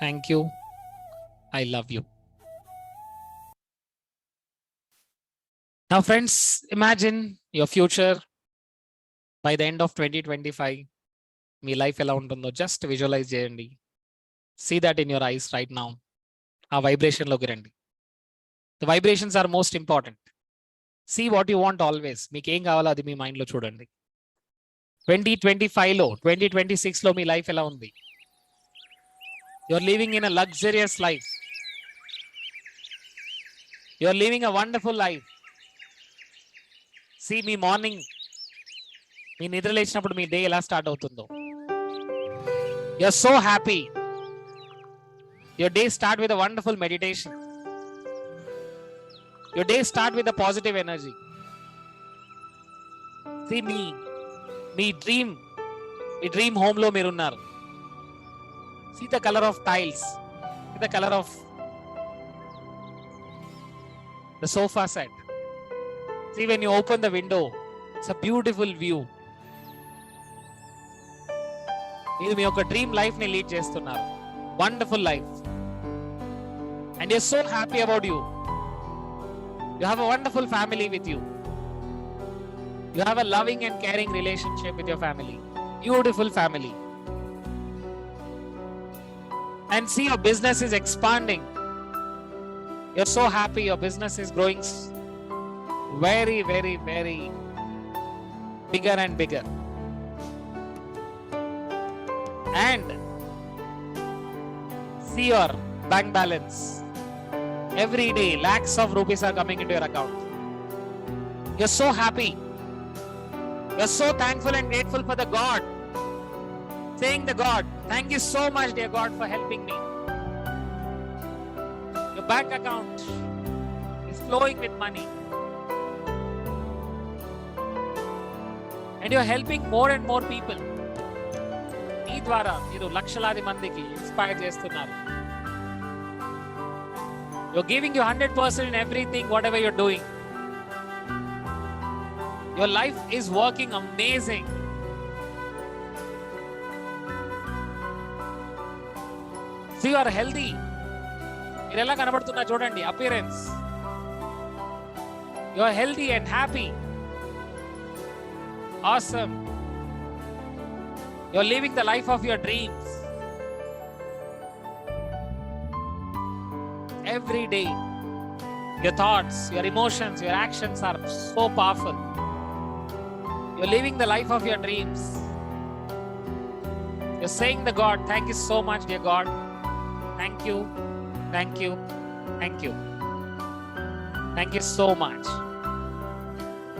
Thank you. I love you. Now, friends, imagine your future. By the end of 2025, మీ life ఎలా ఉంటుందో just visualise చేయండి. See that in your eyes right now. ఆ వైబ్రేషన్లోకి రండి. The vibrations are most important. See what you want always. మీకు ఏం కావాలో అది మీ మైండ్లో చూడండి. 2025లో 2026లో మీ లైఫ్ ఎలా ఉంది? You are living in a luxurious life. You are living a wonderful life. See మీ మార్నింగ్, మీ నిద్ర లేచినప్పుడు మీ డే ఎలా స్టార్ట్ అవుతుందో. You are so happy. Your day start with a wonderful meditation. Your day start with a positive energy. See మీ dream home లో మీరు ఉన్నారు. See the color of tiles. See the color of the sofa set. See when you open the window, it's a beautiful view. మీరు మీ యొక్క dream life ని lead చేస్తున్నారు. Wonderful life. And you're so happy about you. You have a wonderful family with you. You have a loving and caring relationship with your family. Beautiful family. And see your business is expanding. You're so happy. Your business is growing very, very, very bigger and bigger. And see your bank balance. Every day lakhs of rupees are coming into your account. You're so happy. You're so thankful and grateful for the God. Saying the God, thank you so much dear God for helping me. Your bank account is flowing with money. And you're helping more and more people. మీ ద్వారా మీరు లక్షలాది మందికి inspire చేస్తున్నారు. You're giving you 100% in everything, whatever you're doing. Your life is working amazing. So you are healthy. మీరు ఎలా కనబడుతున్నా చూడండి, appearance. You are healthy and happy. Awesome. You are living the life of your dreams. Every day, your thoughts, your emotions, your actions are so powerful. You're living the life of your dreams. You're saying to God, thank you so much, dear God. Thank you, thank you, thank you. Thank you so much.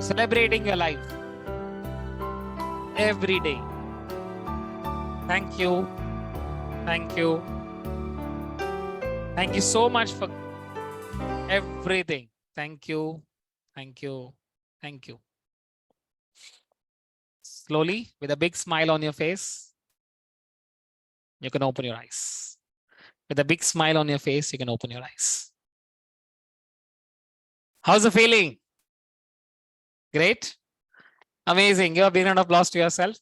Celebrating your life every day. Thank you, thank you. Thank you so much for everything. Thank you, thank you, thank you. Slowly, with a big smile on your face, you can open your eyes. With a big smile on your face, you can open your eyes. How's the feeling? Great? Amazing. Give a big round of applause to yourself.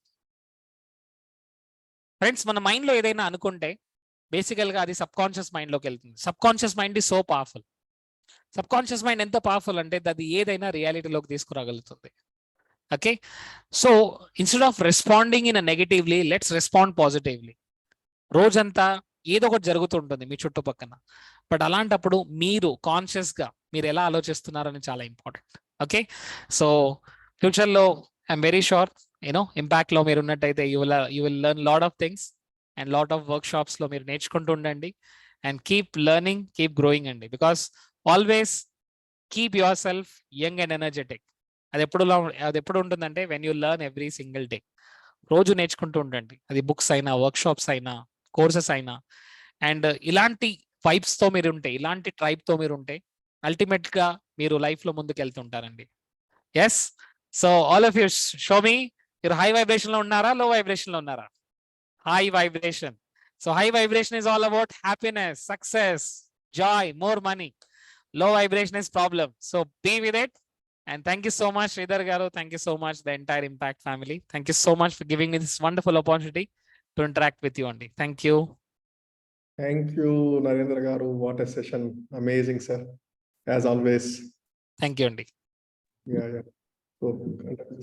Friends, మన మైండ్లో ఏదైనా అనుకుంటే బేసికల్గా అది sub conscious మైండ్లోకి వెళ్తుంది. Subconscious mind is so powerful. Subconscious mind ఎంత powerful అంటే అది ఏదైనా రియాలిటీలోకి తీసుకురాగలుగుతుంది. Okay, so instead of responding in negatively, let's respond positively. రోజంతా ఏదో ఒకటి జరుగుతుంటుంది మీ చుట్టుపక్కన, బట్ అలాంటప్పుడు మీరు కాన్షియస్గా మీరు ఎలా ఆలోచిస్తున్నారని చాలా ఇంపార్టెంట్. ఓకే, సో ఫ్యూచర్లో ఐఎమ్ వెరీ షూర్ ఇంపాక్ట్లో మీరు ఉన్నట్టయితే you will learn lot of things and lot of వర్క్షాప్స్లో మీరు నేర్చుకుంటూ ఉండండి. And keep learning, keep growing అండి. Because always keep yourself young and energetic. అది ఎప్పుడు ఉంటుందంటే when you learn every single day. రోజు నేర్చుకుంటూ ఉండండి, అది బుక్స్ అయినా, వర్క్షాప్స్ అయినా, కోర్సెస్ అయినా. అండ్ ఇలాంటి వైబ్స్తో మీరు ఉంటే, ఇలాంటి ట్రైబ్తో మీరు ఉంటే అల్టిమేట్గా మీరు లైఫ్లో ముందుకు వెళ్తుంటారండి. Yes, so all of you show me, మీరు హై వైబ్రేషన్లో ఉన్నారా, లో వైబ్రేషన్లో ఉన్నారా? High vibration. So high vibration is all about happiness, success, joy, more money. Low vibration is problem. So be with it. And thank you so much, Sridhar Garu. Thank you so much, the entire Impact family. Thank you so much for giving me this wonderful opportunity to interact with you, Andy. Thank you. Thank you, Narendra Garu. What a session. Amazing, sir. As always. Thank you, Andy. Yeah. So,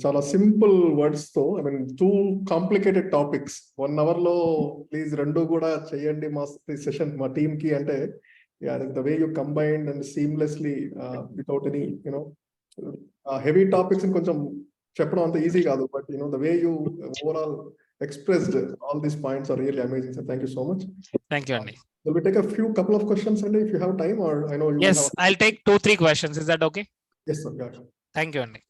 చాలా simple words తో, I mean 2 complicated topics 1 hour లో please 2 కూడా చేయండి మా session, మా team కి. అంటే the way you combined and seamlessly without any heavy topics కొంచెం చెప్పడం అంత ఈజీ కాదు, but the way you overall expressed all these points are really amazing, sir. Thank you so much. Thank you, Andy. Will we take a couple of questions, Andy, if you have time, or I know you Yes, I'll take 2-3 questions. Is that okay? Yes, sir. Yeah. Thank you, Andy.